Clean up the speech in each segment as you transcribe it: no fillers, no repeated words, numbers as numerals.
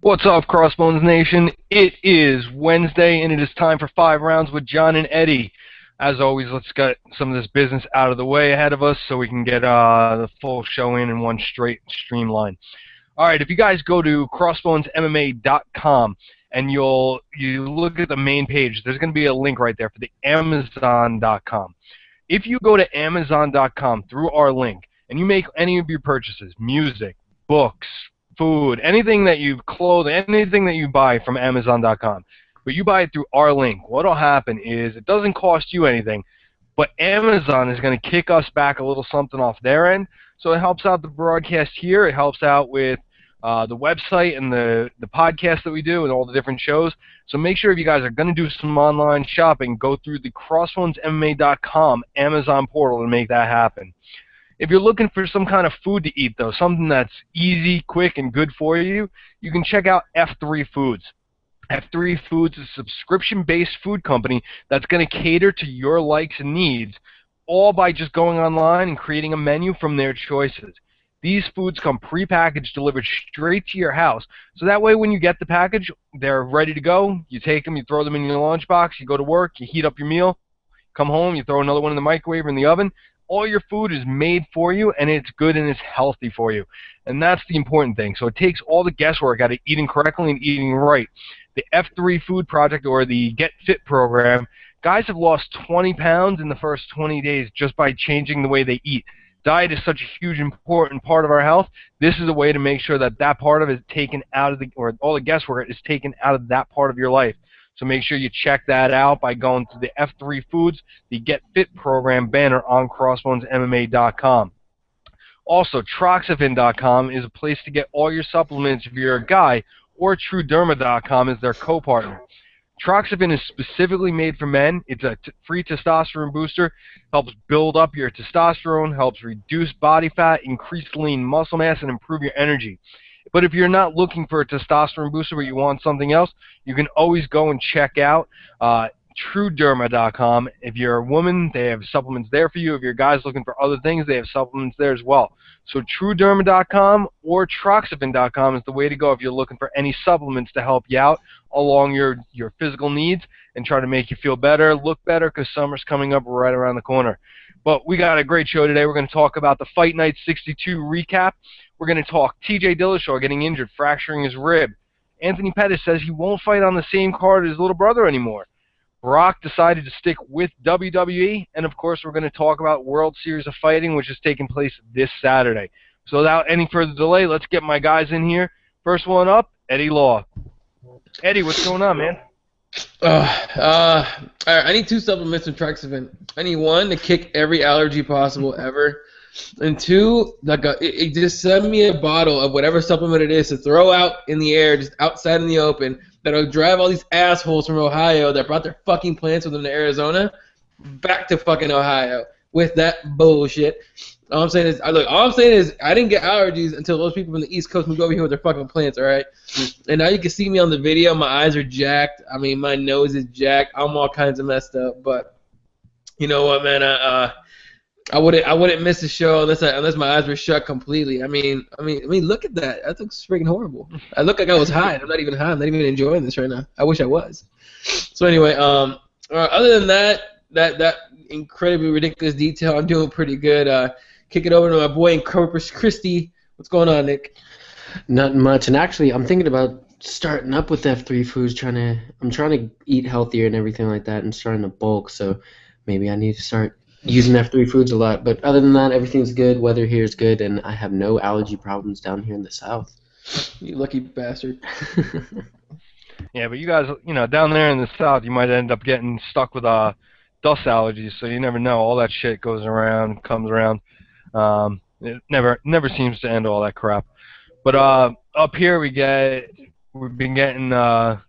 What's up, Crossbones Nation? It is Wednesday, and it is time for 5 rounds with John and Eddie. As always, let's get some of this business out of the way ahead of us so we can get the full show in one straight streamline. All right, if you guys go to CrossBonesMMA.com and you look at the main page, there's going to be a link right there for the Amazon.com. If you go to Amazon.com through our link and you make any of your purchases, music, books, food, anything that you anything that you buy from Amazon.com, but you buy it through our link, what will happen is it doesn't cost you anything, but Amazon is going to kick us back a little something off their end, so it helps out the broadcast here, it helps out with the website and the podcast that we do and all the different shows. So make sure if you guys are going to do some online shopping, go through the CrossBonesMMA.com Amazon portal and make that happen. If you're looking for some kind of food to eat, though, something that's easy, quick, and good for you, you can check out F3 Foods. F3 Foods is a subscription-based food company that's going to cater to your likes and needs, all by just going online and creating a menu from their choices. These foods come prepackaged, delivered straight to your house, so that way when you get the package, they're ready to go. You take them, you throw them in your lunchbox, you go to work, you heat up your meal, come home, you throw another one in the microwave or in the oven. All your food is made for you, and it's good and it's healthy for you. And that's the important thing. So it takes all the guesswork out of eating correctly and eating right. The F3 Food Project, or the Get Fit program, guys have lost 20 pounds in the first 20 days just by changing the way they eat. Diet is such a huge, important part of our health. This is a way to make sure that that part of it is taken out of or all the guesswork is taken out of that part of your life. So make sure you check that out by going to the F3 Foods, the Get Fit program banner on CrossBonesMMA.com. Also, Troxavin.com is a place to get all your supplements if you're a guy, or TrueDerma.com is their co-partner. Troxavin is specifically made for men. It's a free testosterone booster, helps build up your testosterone, helps reduce body fat, increase lean muscle mass, and improve your energy. But if you're not looking for a testosterone booster but you want something else, you can always go and check out TrueDerma.com. If you're a woman, they have supplements there for you. If you're guys looking for other things, they have supplements there as well. So TrueDerma.com or Troxavin.com is the way to go if you're looking for any supplements to help you out along your physical needs and try to make you feel better, look better, because summer's coming up right around the corner. But we got a great show today. We're going to talk about the Fight Night 62 recap. We're going to talk T.J. Dillashaw getting injured, fracturing his rib. Anthony Pettis says he won't fight on the same card as his little brother anymore. Brock decided to stick with WWE. And, of course, we're going to talk about World Series of Fighting, which is taking place this Saturday. So without any further delay, let's get my guys in here. First one up, Eddie Law. Eddie, what's going on, man? I need 2 supplements from Troxavin. I need 1 to kick every allergy possible ever, and 2, just send me a bottle of whatever supplement it is to throw out in the air, just outside in the open, that'll drive all these assholes from Ohio that brought their fucking plants with them to Arizona back to fucking Ohio with that bullshit. All I'm saying is I didn't get allergies until those people from the East Coast moved over here with their fucking plants, all right? And now you can see me on the video. My eyes are jacked. I mean, my nose is jacked. I'm all kinds of messed up. But you know what, man? I wouldn't miss the show unless my eyes were shut completely. I mean, look at that. That looks freaking horrible. I look like I was high. I'm not even high. I'm not even enjoying this right now. I wish I was. So anyway, other than that incredibly ridiculous detail, I'm doing pretty good. Kick it over to my boy in Corpus Christi. What's going on, Nick? Not much. And actually, I'm thinking about starting up with F3 Foods. I'm trying to eat healthier and everything like that, and starting to bulk. So maybe I need to start using F3 Foods a lot. But other than that, everything's good. Weather here is good, and I have no allergy problems down here in the South. You lucky bastard. Yeah, but you guys, down there in the South, you might end up getting stuck with dust allergies. So you never know. All that shit goes around, comes around. It never seems to end all that crap. But up here we've been getting a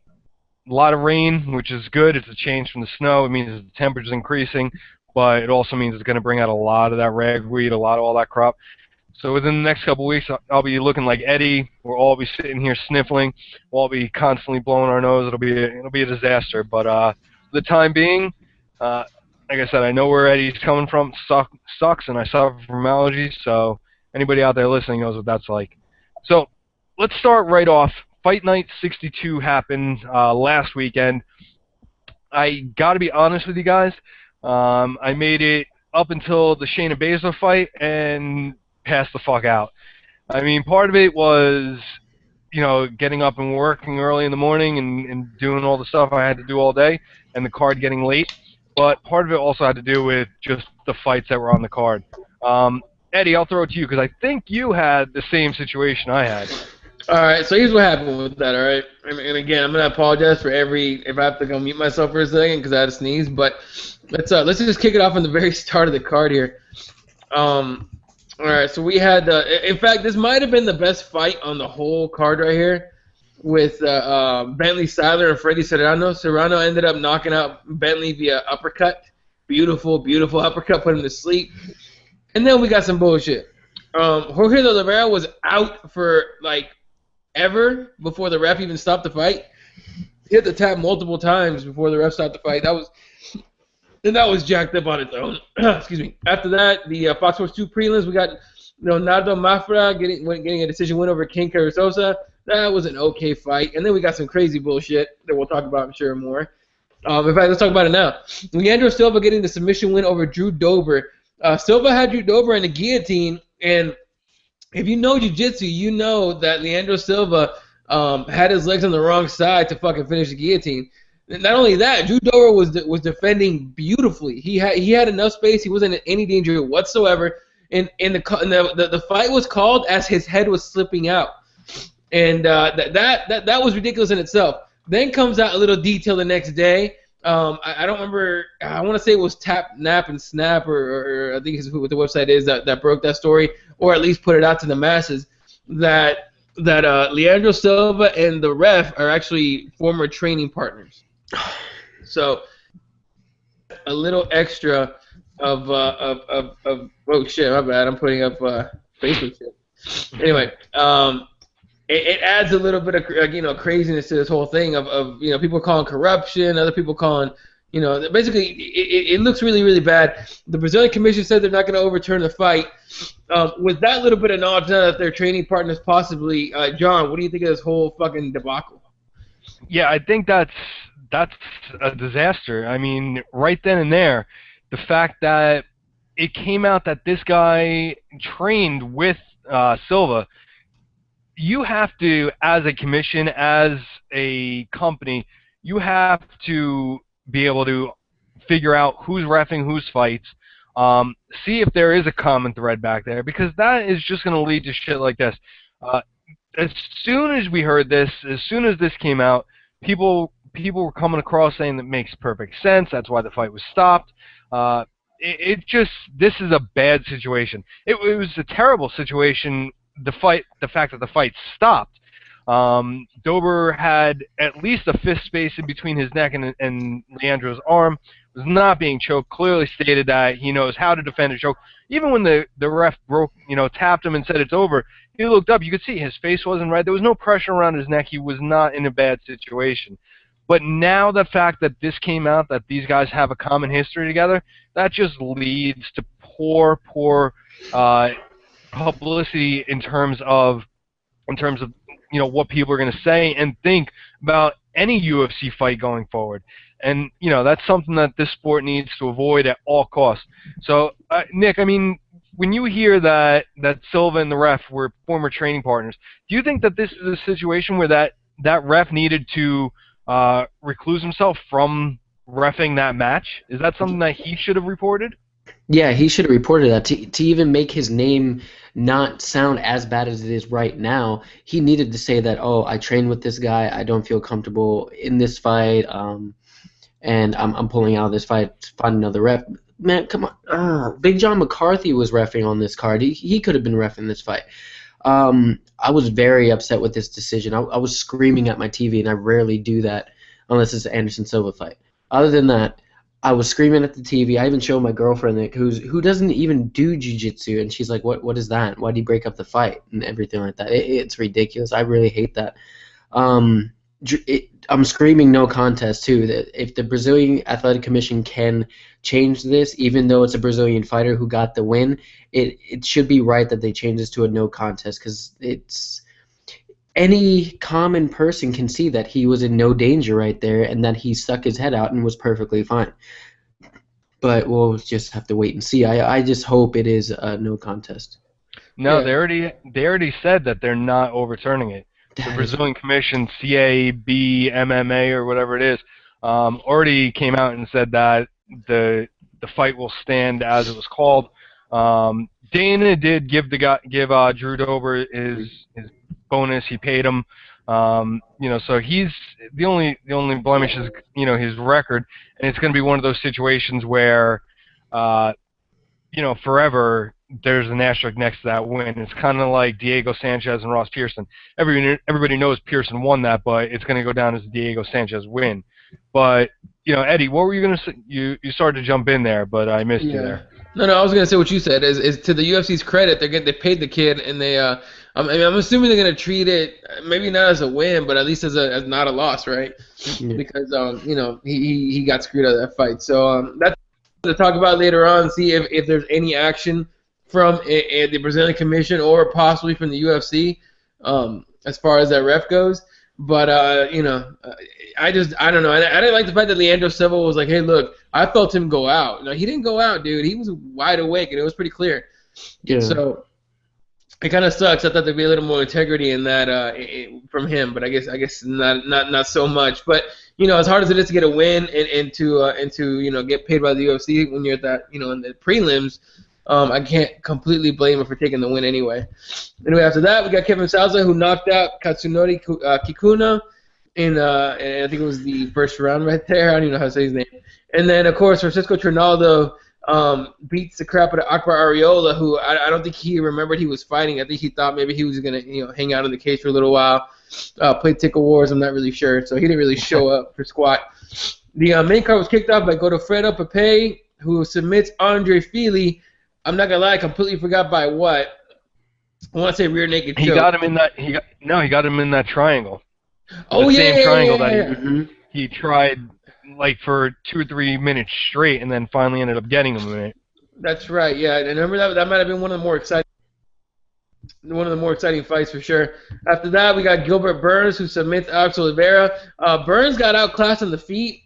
lot of rain, which is good. It's a change from the snow. It means the temperature's increasing, but it also means it's going to bring out a lot of that ragweed, a lot of all that crop. So within the next couple of weeks, I'll be looking like Eddie. We'll all be sitting here sniffling. We'll all be constantly blowing our nose. It'll be a disaster. But for the time being, like I said, I know where Eddie's coming from. Sucks, and I suffer from allergies. So anybody out there listening knows what that's like. So let's start right off Fight Night 62 happened last weekend. I got to be honest with you guys. I made it up until the Shayna Baszler fight and passed the fuck out. I mean, part of it was, getting up and working early in the morning and doing all the stuff I had to do all day, and the card getting late. But part of it also had to do with just the fights that were on the card. Eddie, I'll throw it to you because I think you had the same situation I had. All right, so here's what happened with that, all right? And again, I'm going to apologize for if I have to go mute myself for a second because I had to sneeze, but let's just kick it off on the very start of the card here. All right, so we had, in fact, this might have been the best fight on the whole card right here with Bentley Sadler and Freddie Serrano. Serrano ended up knocking out Bentley via uppercut. Beautiful, beautiful uppercut, put him to sleep. And then we got some bullshit. Jorge de Oliveira was out for, ever before the ref even stopped the fight. He had to tap multiple times before the ref stopped the fight. That was jacked up on its own. Excuse me. After that, the Fox Sports 2 prelims, we got Leonardo Mafra getting a decision win over King Carrizosa. That was an okay fight. And then we got some crazy bullshit that we'll talk about, I'm sure, more. In fact, let's talk about it now. Leandro Silva getting the submission win over Drew Dober. Silva had Drew Dober in the guillotine, and if you know jiu-jitsu, you know that Leandro Silva had his legs on the wrong side to fucking finish the guillotine. Not only that, Drew Dober was defending beautifully. He had enough space. He wasn't in any danger whatsoever. And the fight was called as his head was slipping out, and that was ridiculous in itself. Then comes out a little detail the next day. I don't remember. I want to say it was Tap, Nap, and Snap, or I think it's what the website is that broke that story, or at least put it out to the masses that Leandro Silva and the ref are actually former training partners. So a little extra of oh shit, my bad. I'm putting up Facebook shit. Anyway, it adds a little bit of craziness to this whole thing of people calling corruption, other people calling basically it looks really, really bad. The Brazilian Commission said they're not going to overturn the fight. With that little bit of knowledge now that they're training partners possibly, John, what do you think of this whole fucking debacle? Yeah, I think that's a disaster. I mean, right then and there, the fact that it came out that this guy trained with Silva, you have to, as a commission, as a company, you have to be able to figure out who's reffing whose fights, see if there is a common thread back there, because that is just going to lead to shit like this. As soon as we heard this, as soon as this came out, people were coming across saying that makes perfect sense. That's why the fight was stopped. This is a bad situation. It was a terrible situation. The fact that the fight stopped. Dober had at least a fist space in between his neck and Leandro's arm. Was not being choked. Clearly stated that he knows how to defend a choke. Even when the ref tapped him and said it's over, he looked up. You could see his face wasn't right. There was no pressure around his neck. He was not in a bad situation. But now the fact that this came out, that these guys have a common history together, that just leads to poor publicity in terms of what people are going to say and think about any UFC fight going forward. And that's something that this sport needs to avoid at all costs. So Nick, I mean, when you hear that Silva and the ref were former training partners, do you think that this is a situation where that ref needed to recluse himself from reffing that match? Is that something that he should have reported? Yeah, he should have reported that. To even make his name not sound as bad as it is right now, he needed to say that, oh, I trained with this guy, I don't feel comfortable in this fight, and I'm pulling out of this fight to find another ref. Man, come on. Big John McCarthy was reffing on this card. He could have been reffing this fight. I was very upset with this decision. I was screaming at my TV, and I rarely do that unless it's an Anderson Silva fight. Other than that, I was screaming at the TV. I even showed my girlfriend Nick, who doesn't even do jiu-jitsu, and she's like, "What is that? Why did he break up the fight?" and everything like that. It's ridiculous. I really hate that. I'm screaming no contest too. That if the Brazilian Athletic Commission can change this, even though it's a Brazilian fighter who got the win, it should be right that they change this to a no contest, because any common person can see that he was in no danger right there and that he stuck his head out and was perfectly fine. But we'll just have to wait and see. I just hope it is a no contest. No, Yeah. they already said that they're not overturning it. The Brazilian Commission, CABMMA or whatever it is, already came out and said that the fight will stand as it was called. Dana did give Drew Dober his bonus. He paid him. So he's the only blemish is his record, and it's going to be one of those situations where forever there's an asterisk next to that win. It's kind of like Diego Sanchez and Ross Pearson. Everybody knows Pearson won that, but it's going to go down as a Diego Sanchez win. But Eddie, what were you going to say? You started to jump in there, but I missed you there. No, I was going to say what you said. Is to the UFC's credit, they paid the kid, and they I'm assuming they're going to treat it maybe not as a win, but at least as not a loss, right? Yeah. Because he got screwed out of that fight. So that's to talk about later on. See if there's any action from the Brazilian Commission or possibly from the UFC as far as that ref goes. But I don't know. I didn't like the fact that Leandro Silva was like, "Hey, look, I felt him go out." No, he didn't go out, dude. He was wide awake, and it was pretty clear. Yeah. So it kind of sucks. I thought there'd be a little more integrity in that from him, but I guess not so much. But as hard as it is to get a win and to get paid by the UFC when you're at that in the prelims, I can't completely blame him for taking the win anyway. Anyway, after that, we got Kevin Salza, who knocked out Katsunori Kikuna in I think it was the first round right there. I don't even know how to say his name. And then, of course, Francisco Trinaldo beats the crap out of Akbar Arreola, who I don't think he remembered he was fighting. I think he thought maybe he was going to hang out in the cage for a little while, play Tickle Wars. I'm not really sure. So he didn't really show up for squat. The main card was kicked off by Godofredo Pepe, who submits Andre Fili. I'm not gonna lie, I completely forgot by what. I want to say rear naked choke. He got him in that. He got him in that triangle. Oh the yeah, same triangle yeah. that he tried like for 2 or 3 minutes straight, and then finally ended up getting him in it. That's right. Yeah, and remember that might have been one of the more exciting fights for sure. After that, we got Gilbert Burns, who submits Alex Oliveira. Burns got outclassed on the feet.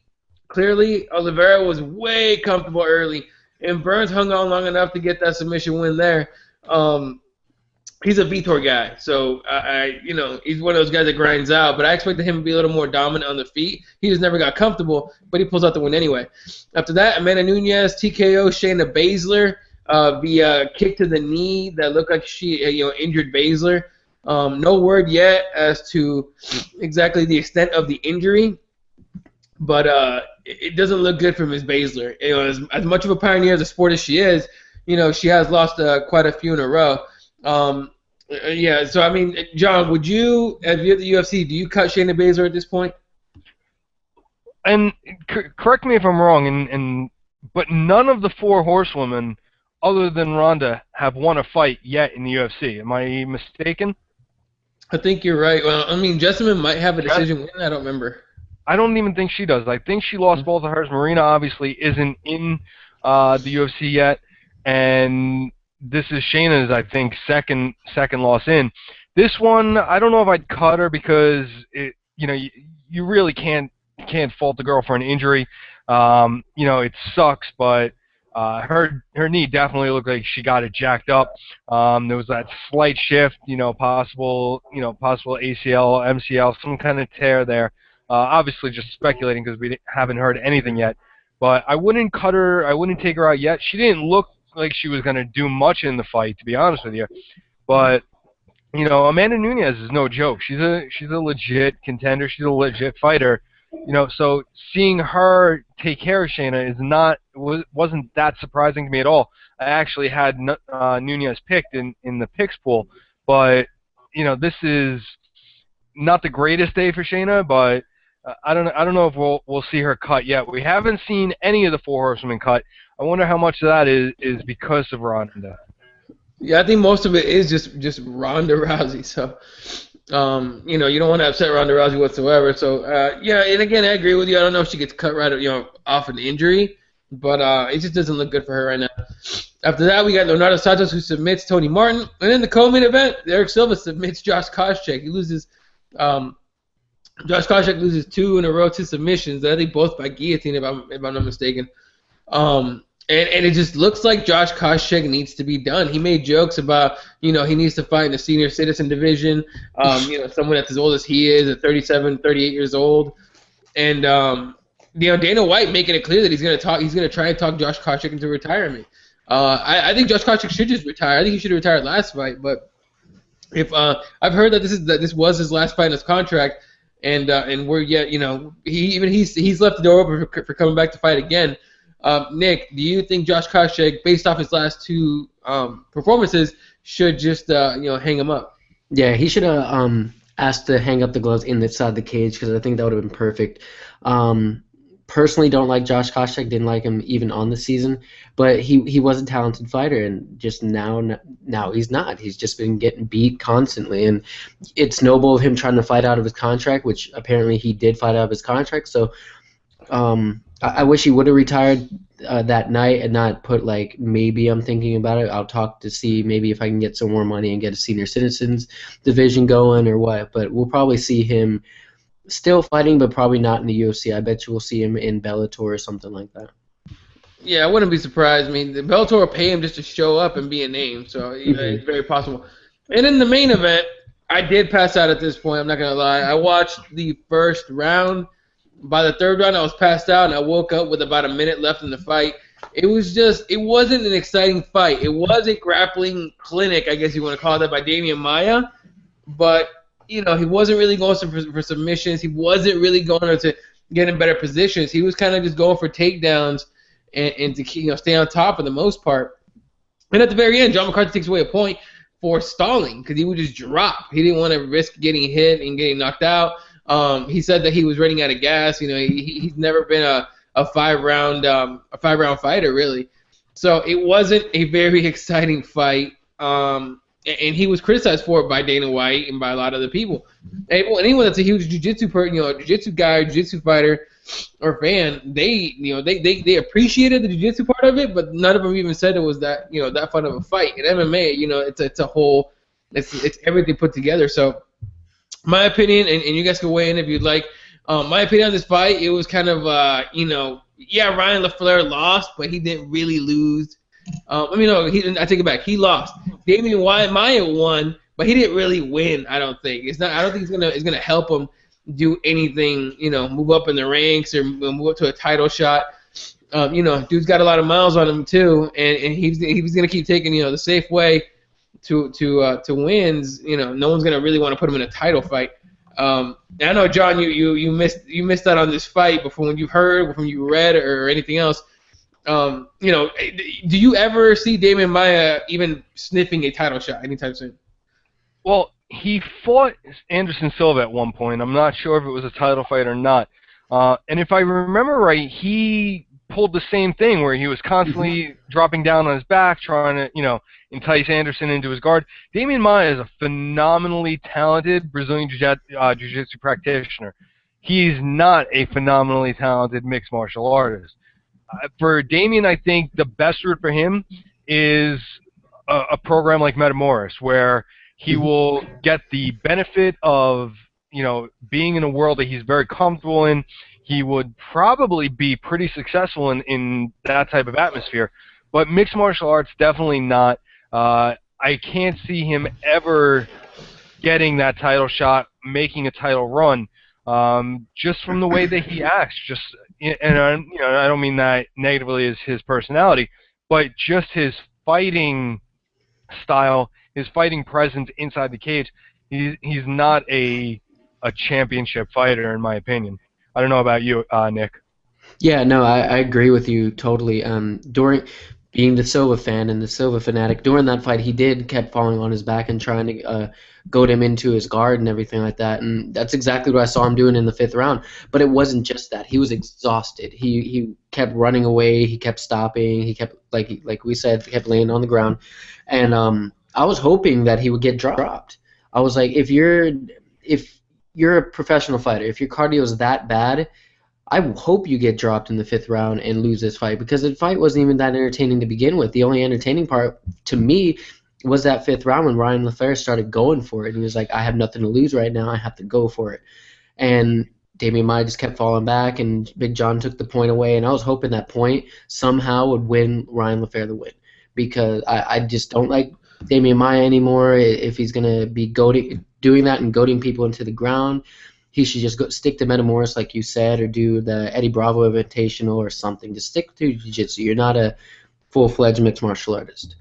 Clearly, Oliveira was way comfortable early. And Burns hung on long enough to get that submission win there. He's a Vitor guy, so he's one of those guys that grinds out. But I expected him to be a little more dominant on the feet. He just never got comfortable, but he pulls out the win anyway. After that, Amanda Nunes TKO Shayna Baszler via kick to the knee that looked like she injured Baszler. No word yet as to exactly the extent of the injury, but it doesn't look good for Ms. Baszler. As much of a pioneer of the sport as she is, she has lost quite a few in a row. Yeah, so I mean, John, would you, if you're at the UFC, do you cut Shayna Baszler at this point? And correct me if I'm wrong, but none of the 4 horsewomen, other than Ronda, have won a fight yet in the UFC. Am I mistaken? I think you're right. Well, I mean, Jessamine might have a decision win. I don't remember. I don't even think she does. I think she lost both of hers. Marina obviously isn't in the UFC yet, and this is Shayna's, I think, second loss in. This one, I don't know if I'd cut her because you really can't fault the girl for an injury. It sucks, but her knee definitely looked like she got it jacked up. There was that slight shift, possible ACL, MCL, some kind of tear there. Obviously, just speculating because we haven't heard anything yet. But I wouldn't cut her. I wouldn't take her out yet. She didn't look like she was going to do much in the fight, to be honest with you. But Amanda Nunes is no joke. She's a legit contender. She's a legit fighter. So seeing her take care of Shayna wasn't that surprising to me at all. I actually had Nunes picked in the picks pool, but this is not the greatest day for Shayna, but I don't know if we'll see her cut yet. We haven't seen any of the 4 horsewomen cut. I wonder how much of that is because of Ronda. Yeah, I think most of it is just Ronda Rousey. So, you don't want to upset Ronda Rousey whatsoever. So, yeah, and again, I agree with you. I don't know if she gets cut right, off an injury, but it just doesn't look good for her right now. After that, we got Leonardo Santos, who submits Tony Martin. And in the co-main event, Eric Silva submits Josh Koscheck. He loses. Josh Koscheck loses 2 in a row to submissions. I think both by guillotine, if I'm not mistaken. And it just looks like Josh Koscheck needs to be done. He made jokes about, he needs to fight in the senior citizen division. Someone that's as old as he is, at 37, 38 years old. And Dana White making it clear that he's going to try and talk Josh Koscheck into retirement. I think Josh Koscheck should just retire. I think he should have retired last fight, but if I've heard that this was his last fight in his contract, and we're yet, he's left the door open for coming back to fight again. Nick, do you think Josh Koscheck, based off his last 2 performances, should just hang him up? Yeah, he should have asked to hang up the gloves inside the cage, because I think that would have been perfect. Personally, don't like Josh Koscheck. Didn't like him even on the season, but he was a talented fighter, and just now he's not. He's just been getting beat constantly, and it's noble of him trying to fight out of his contract, which apparently he did fight out of his contract. So I wish he would have retired that night and not put maybe I'm thinking about it. I'll talk to see maybe if I can get some more money and get a senior citizens division going or what. But we'll probably see him still fighting, but probably not in the UFC. I bet you we'll see him in Bellator or something like that. Yeah, I wouldn't be surprised. I mean, the Bellator will pay him just to show up and be a name, so it's very possible. And in the main event, I did pass out at this point. I'm not going to lie. I watched the first round. By the third round, I was passed out, and I woke up with about a minute left in the fight. It wasn't an exciting fight. It was a grappling clinic, I guess you want to call that, by Damian Maia, but he wasn't really going for submissions. He wasn't really going to get in better positions. He was kind of just going for takedowns and to stay on top for the most part. And at the very end, John McCarthy takes away a point for stalling because he would just drop. He didn't want to risk getting hit and getting knocked out. He said that he was running out of gas. He's never been a 5-round fighter really. So it wasn't a very exciting fight. And he was criticized for it by Dana White and by a lot of the people. Anyone that's a huge jiu-jitsu person, a jiu-jitsu guy, jiu-jitsu fighter, or fan, they appreciated the jiu-jitsu part of it, but none of them even said it was that that fun of a fight. In MMA, it's a whole, it's everything put together. So, my opinion, and you guys can weigh in if you'd like. My opinion on this fight, it was kind of Ryan LaFleur lost, but he didn't really lose. I take it back. He lost. Damian Maia won, but he didn't really win. I don't think. I don't think it's gonna help him do anything. Move up in the ranks or move up to a title shot. Dude's got a lot of miles on him too, and he's gonna keep taking the safe way to wins. No one's gonna really want to put him in a title fight. I know, John, you missed out on this fight before when you heard, from you read, or anything else. Do you ever see Damian Maia even sniffing a title shot anytime soon? Well, he fought Anderson Silva at one point. I'm not sure if it was a title fight or not. And if I remember right, he pulled the same thing where he was constantly dropping down on his back, trying to, entice Anderson into his guard. Damian Maia is a phenomenally talented Brazilian jiu-jitsu practitioner. He's not a phenomenally talented mixed martial artist. For Damian, I think the best route for him is a program like Metamoris, where he will get the benefit of, being in a world that he's very comfortable in. He would probably be pretty successful in that type of atmosphere. But mixed martial arts, definitely not. I can't see him ever getting that title shot, making a title run, just from the way that he acts. And I don't mean that negatively as his personality, but just his fighting style, his fighting presence inside the cage. He's not a championship fighter, in my opinion. I don't know about you, Nick. Yeah, no, I agree with you totally. During being the Silva fan and the Silva fanatic, during that fight, he kept falling on his back and trying to goad him into his guard and everything like that. And that's exactly what I saw him doing in the 5th round. But it wasn't just that. He was exhausted. He kept running away. He kept stopping. He kept, like we said, kept laying on the ground. And I was hoping that he would get dropped. I was like, if you're a professional fighter, if your cardio is that bad, I hope you get dropped in the 5th round and lose this fight, because the fight wasn't even that entertaining to begin with. The only entertaining part to me was that 5th round when Ryan LaFleur started going for it. He was like, I have nothing to lose right now. I have to go for it. And Damian Maia just kept falling back, and Big John took the point away. And I was hoping that point somehow would win Ryan LaFleur the win, because I just don't like Damian Maia anymore. If he's going to be doing that and goading people into the ground, he should just stick to Metamoris, like you said, or do the Eddie Bravo Invitational or something. Just stick to jiu-jitsu. You're not a full-fledged mixed martial artist.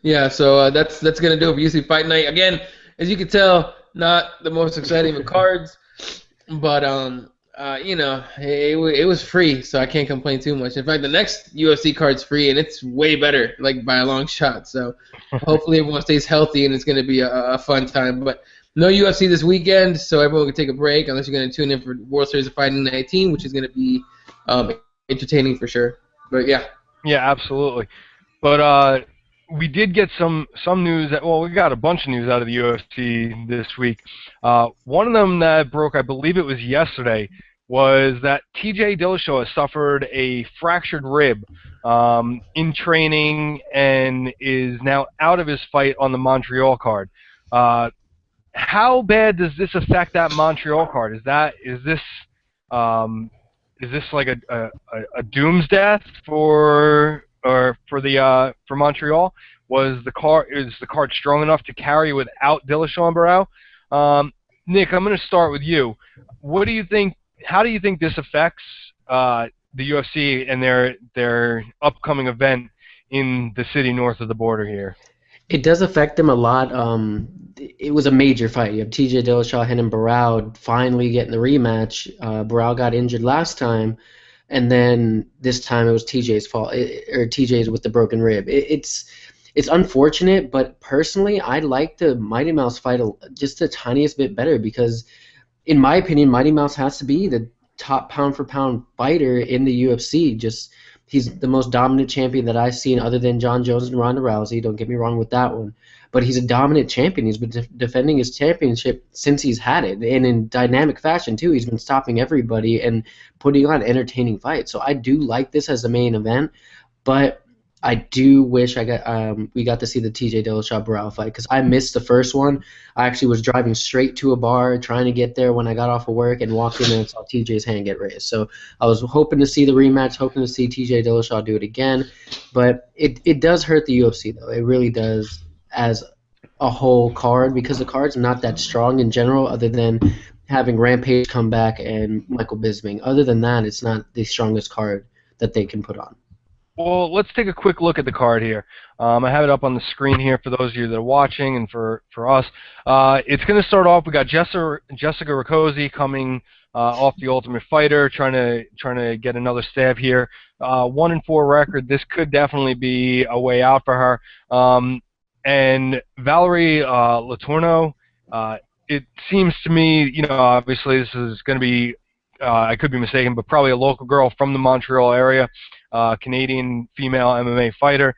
Yeah, so that's going to do it for UFC Fight Night. Again, as you can tell, not the most exciting of cards, but it was free, so I can't complain too much. In fact, the next UFC card's free, and it's way better, like by a long shot. So hopefully everyone stays healthy, and it's going to be a fun time. But no UFC this weekend, so everyone can take a break unless you're going to tune in for World Series of Fighting 19, which is going to be entertaining for sure. But yeah. Yeah, absolutely. But we did get some news. We got a bunch of news out of the UFC this week. One of them that broke, I believe it was yesterday, was that TJ Dillashaw has suffered a fractured rib in training and is now out of his fight on the Montreal card. How bad does this affect that Montreal card? Is this like a doomsday for Montreal? Is the card strong enough to carry without Dillashaw and Barao? Nick, I'm going to start with you. What do you think? How do you think this affects the UFC and their upcoming event in the city north of the border here? It does affect them a lot. It was a major fight. You have TJ Dillashaw and Barao finally getting the rematch. Barao got injured last time, and then this time it was TJ's fault, or TJ's with the broken rib. It's unfortunate, but personally, I like the Mighty Mouse fight just the tiniest bit better, because, in my opinion, Mighty Mouse has to be the top pound-for-pound fighter in the UFC. He's the most dominant champion that I've seen other than John Jones and Ronda Rousey. Don't get me wrong with that one. But he's a dominant champion. He's been defending his championship since he's had it, and in dynamic fashion, too. He's been stopping everybody and putting on entertaining fights. So I do like this as the main event, but I do wish we got to see the TJ Dillashaw Barao fight, because I missed the first one. I actually was driving straight to a bar trying to get there when I got off of work, and walked in and saw TJ's hand get raised. So I was hoping to see the rematch, hoping to see TJ Dillashaw do it again. But it does hurt the UFC, though. It really does, as a whole card, because the card's not that strong in general, other than having Rampage come back and Michael Bisping. Other than that, it's not the strongest card that they can put on. Well, let's take a quick look at the card here. I have it up on the screen here for those of you that are watching, and for us. It's going to start off. We got Jessica Rakoczy coming off the Ultimate Fighter, trying to get another stab here. 1-4 record. This could definitely be a way out for her. And Valerie Letourneau. It seems to me, obviously this is going to be. I could be mistaken, but probably a local girl from the Montreal area. Canadian female MMA fighter.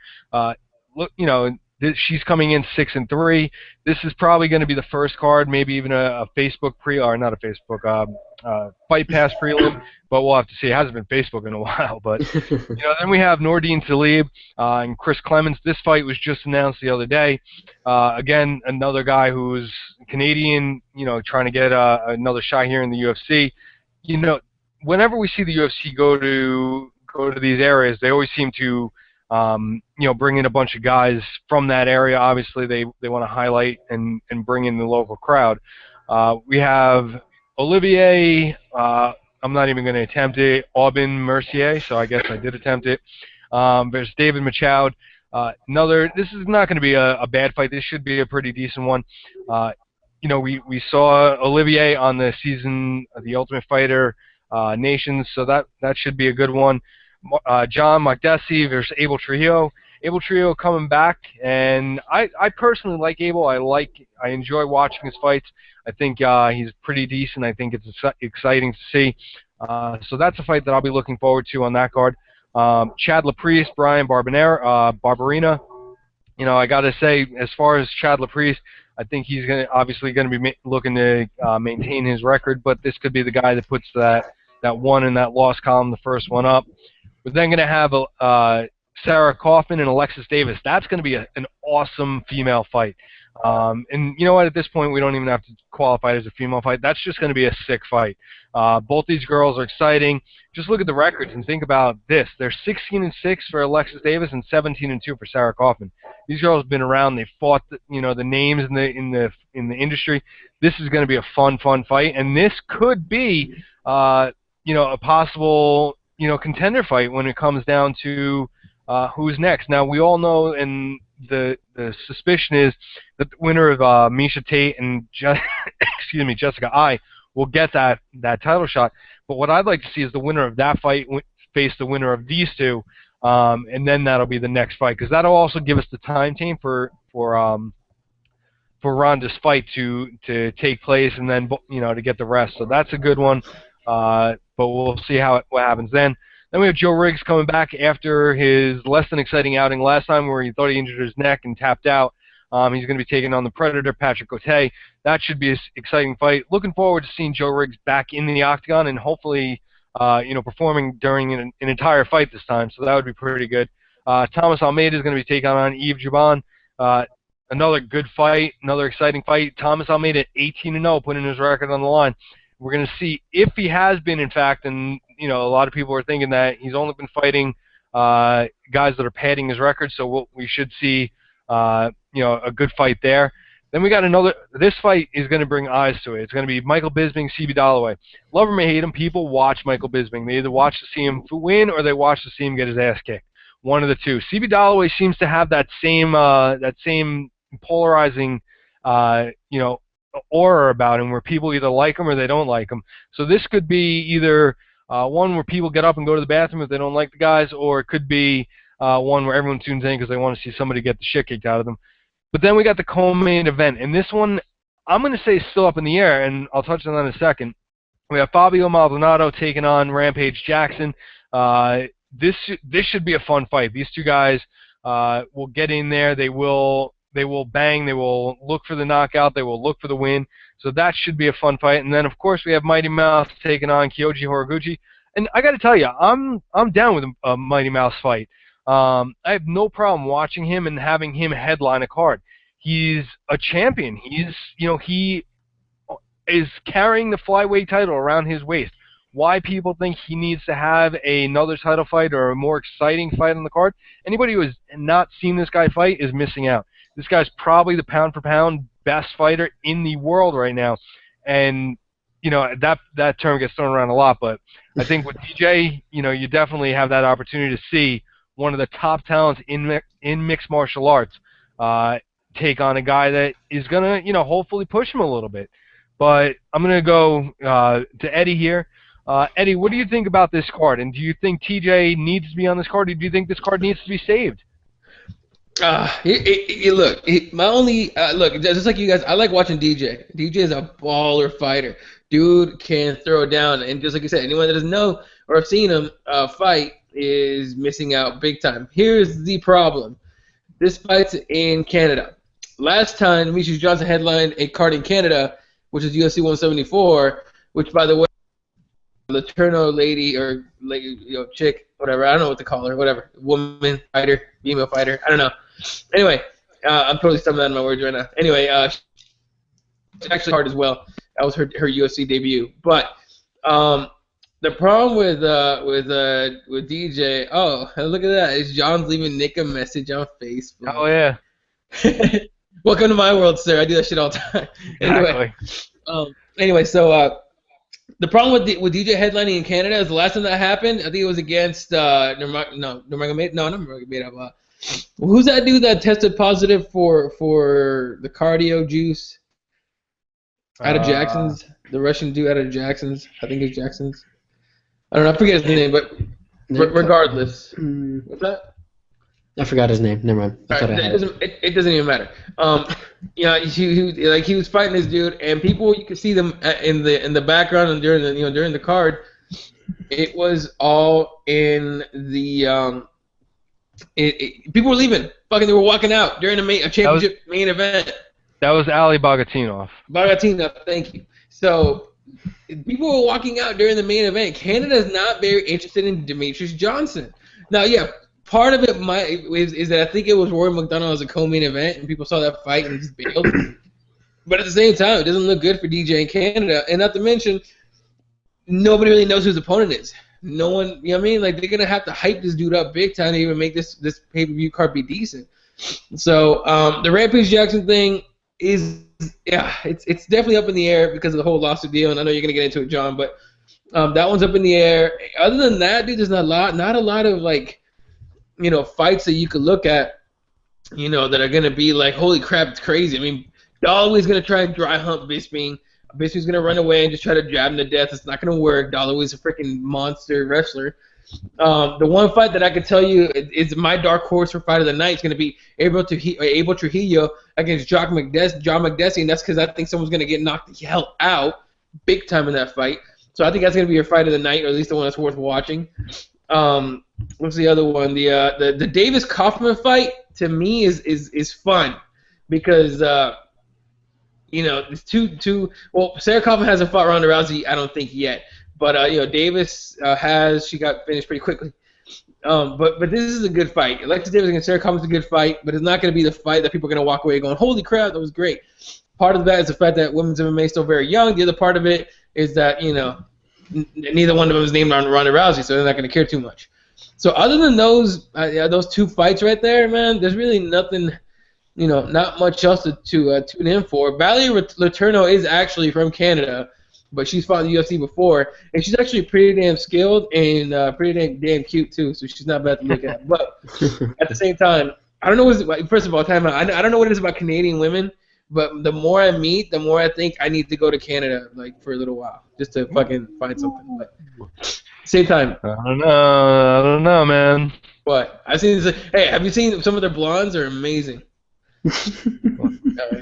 She's coming in 6-3. This is probably going to be the first card, maybe even a Facebook Fight Pass prelim, but we'll have to see. It hasn't been Facebook in a while, but then we have Nordine Talib and Chris Clemens. This fight was just announced the other day. Again, another guy who's Canadian, trying to get another shot here in the UFC. Whenever we see the UFC go to these areas, they always seem to, bring in a bunch of guys from that area. Obviously, they want to highlight and bring in the local crowd. We have Olivier, I'm not even going to attempt it, Aubin Mercier, so I guess I did attempt it. There's David Machoud. This is not going to be a bad fight. This should be a pretty decent one. We saw Olivier on the season of the Ultimate Fighter Nations, so that should be a good one. John Makdessi versus Abel Trujillo. Abel Trujillo coming back, and I personally like Abel. I enjoy watching his fights. I think he's pretty decent. I think it's exciting to see. So that's a fight that I'll be looking forward to on that card. Chad Laprice, Brian Barberina. I got to say, as far as Chad LaPriest, I think he's obviously going to be looking to maintain his record, but this could be the guy that puts that one in that loss column, the first one up. We're then going to have Sarah Kaufman and Alexis Davis. That's going to be an awesome female fight. And you know what? At this point, we don't even have to qualify it as a female fight. That's just going to be a sick fight. Both these girls are exciting. Just look at the records and think about this. They're 16-6 for Alexis Davis and 17-2 for Sarah Kaufman. These girls have been around. They've fought the names in the industry. This is going to be a fun fight, and this could be a possible contender fight when it comes down to who's next. Now we all know, and the suspicion is that the winner of Misha Tate and Jessica Ai will get that title shot. But what I'd like to see is the winner of that fight face the winner of these two, and then that'll be the next fight, because that'll also give us the time for Ronda's fight to take place, and then to get the rest. So that's a good one. But we'll see what happens then. Then we have Joe Riggs coming back after his less than exciting outing last time, where he thought he injured his neck and tapped out. He's going to be taking on the Predator, Patrick Cote. That should be an exciting fight. Looking forward to seeing Joe Riggs back in the octagon and hopefully, performing during an entire fight this time. So that would be pretty good. Thomas Almeida is going to be taking on Yves Juban. Another good fight, another exciting fight. Thomas Almeida, 18-0, putting his record on the line. We're going to see if he has been, in fact, and a lot of people are thinking that he's only been fighting guys that are padding his record, so we should see a good fight there. Then we got another. This fight is going to bring eyes to it. It's going to be Michael Bisping, CB Dollaway. Love him or hate him, people watch Michael Bisping. They either watch to see him win or they watch to see him get his ass kicked. One of the two. CB Dollaway seems to have that same polarizing, aura about him, where people either like him or they don't like him. So this could be either one where people get up and go to the bathroom if they don't like the guys, or it could be one where everyone tunes in because they want to see somebody get the shit kicked out of them. But then we got the co-main event, and this one I'm going to say is still up in the air, and I'll touch on that in a second. We have Fabio Maldonado taking on Rampage Jackson. This should be a fun fight. These two guys will get in there. They will bang. They will look for the knockout. They will look for the win. So that should be a fun fight. And then, of course, we have Mighty Mouse taking on Kyoji Horiguchi. And I got to tell you, I'm down with a Mighty Mouse fight. I have no problem watching him and having him headline a card. He's a champion. He is carrying the flyweight title around his waist. Why people think he needs to have another title fight or a more exciting fight on the card, anybody who has not seen this guy fight is missing out. This guy's probably the pound-for-pound best fighter in the world right now. And, that term gets thrown around a lot, but I think with DJ, you definitely have that opportunity to see one of the top talents in mixed martial arts take on a guy that is going to, hopefully push him a little bit. But I'm going to go to Eddie here. Eddie, what do you think about this card? And do you think TJ needs to be on this card, or do you think this card needs to be saved? Look, just like you guys, I like watching DJ. DJ is a baller fighter. Dude can throw down, and just like you said, anyone that doesn't know or have seen him fight is missing out big time. Here's the problem. This fight's in Canada. Last time, Demetrius Johnson headlined a card in Canada, which is UFC 174, which, by the way, Laterno lady or chick, whatever, I don't know what to call her, whatever, woman fighter, female fighter, I don't know. Anyway, I'm totally stumbling out of my words right now. Anyway, she's actually hard as well. That was her UFC debut. But the problem with DJ, look at that, is John's leaving Nick a message on Facebook. Oh yeah. Welcome to my world, sir. I do that shit all the time. Anyway, so the problem with DJ headlining in Canada is the last time that happened, I think it was against Nurmagomedov. Who's that dude that tested positive for the cardio juice out of Jackson's? The Russian dude out of Jackson's. I think it's Jackson's. I don't know. I forget his name, but regardless. What's that? I forgot his name. Never mind. It doesn't even matter. He was fighting this dude, and people, you could see them in the background and during the card. It was all in the people were leaving. Fucking, they were walking out during a championship main event. That was Ali Bogatinov. Bogatinov, thank you. So people were walking out during the main event. Canada's not very interested in Demetrius Johnson. Now, yeah, part of it is that I think it was Rory McDonald as a co-main event, and people saw that fight and just bailed. But at the same time, it doesn't look good for DJ in Canada. And not to mention, nobody really knows who his opponent is. No one, you know what I mean? Like, they're going to have to hype this dude up big time to even make this pay-per-view card be decent. So the Rampage Jackson thing is, yeah, it's definitely up in the air because of the whole lawsuit deal, and I know you're going to get into it, John, but that one's up in the air. Other than that, dude, there's not a lot of, like, you know, fights that you could look at, you know, that are going to be like, holy crap, it's crazy. I mean, Dalloway's going to try and dry hump Bisping. Bisping's going to run away and just try to jab him to death. It's not going to work. Dalloway's a freaking monster wrestler. The one fight that I could tell you is my dark horse for fight of the night is going to be Abel Trujillo against John McDessie, and that's because I think someone's going to get knocked the hell out big time in that fight. So I think that's going to be your fight of the night, or at least the one that's worth watching. What's the other one? The Davis Kaufman fight to me is fun because you know, it's two. Well, Sarah Kaufman hasn't fought Ronda Rousey, I don't think yet. But you know, Davis has. She got finished pretty quickly. But this is a good fight. Alexis Davis against Sarah Kaufman is a good fight, but it's not going to be the fight that people are going to walk away going, "Holy crap, that was great." Part of that is the fact that women's MMA is still very young. The other part of it is that, you know, neither one of them is named on Ronda Rousey, so they're not going to care too much. So other than those two fights right there, man, there's really nothing. You know, not much else to tune in for. Valerie Letourneau is actually from Canada, but she's fought in the UFC before, and she's actually pretty damn skilled and pretty damn cute too. So she's not bad to look at. But at the same time, I don't know. First of all, I don't know what it is about Canadian women, but the more I meet, the more I think I need to go to Canada, like, for a little while, just to fucking find something. But same time, I don't know, man. What I've seen is, hey, have you seen some of their blondes? Are amazing.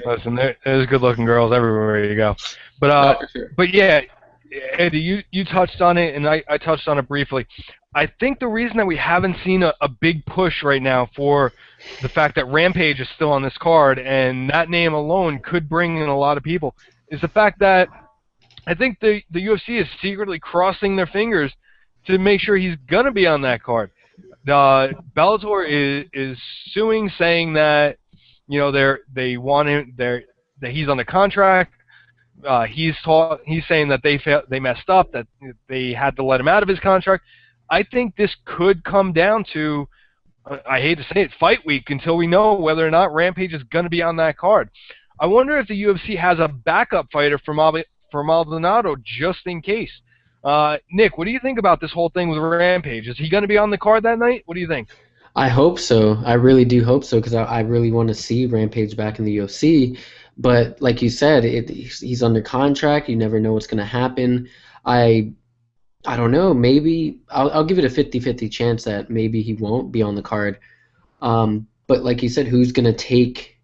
Listen, there's good-looking girls everywhere you go, but sure. But yeah, Eddie, you touched on it, and I touched on it briefly. I think the reason that we haven't seen a big push right now for the fact that Rampage is still on this card, and that name alone could bring in a lot of people, is the fact that I think the UFC is secretly crossing their fingers to make sure he's gonna be on that card. Bellator is suing, saying that, you know, they want him that he's on the contract. He's saying that they messed up, that they had to let him out of his contract. I think this could come down to, I hate to say it, fight week until we know whether or not Rampage is going to be on that card. I wonder if the UFC has a backup fighter for Maldonado just in case. Nick, what do you think about this whole thing with Rampage? Is he going to be on the card that night? What do you think? I hope so. I really do hope so, because I really want to see Rampage back in the UFC. But like you said, he's under contract. You never know what's going to happen. I don't know. Maybe I'll give it a 50-50 chance that maybe he won't be on the card. But like you said, who's going to take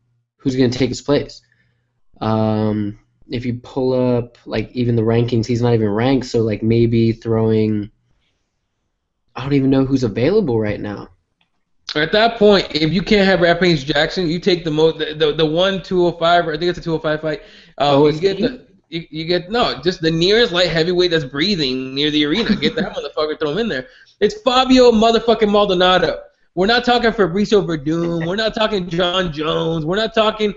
his place? If you pull up, like, even the rankings, he's not even ranked. So, like, maybe throwing, I don't even know who's available right now. At that point, if you can't have Rampage Jackson, you take the 1 205, or I think it's a 205 fight. You get just the nearest light heavyweight that's breathing near the arena. Get that motherfucker, throw him in there. It's Fabio motherfucking Maldonado. We're not talking Fabricio Verdum. We're not talking John Jones. We're not talking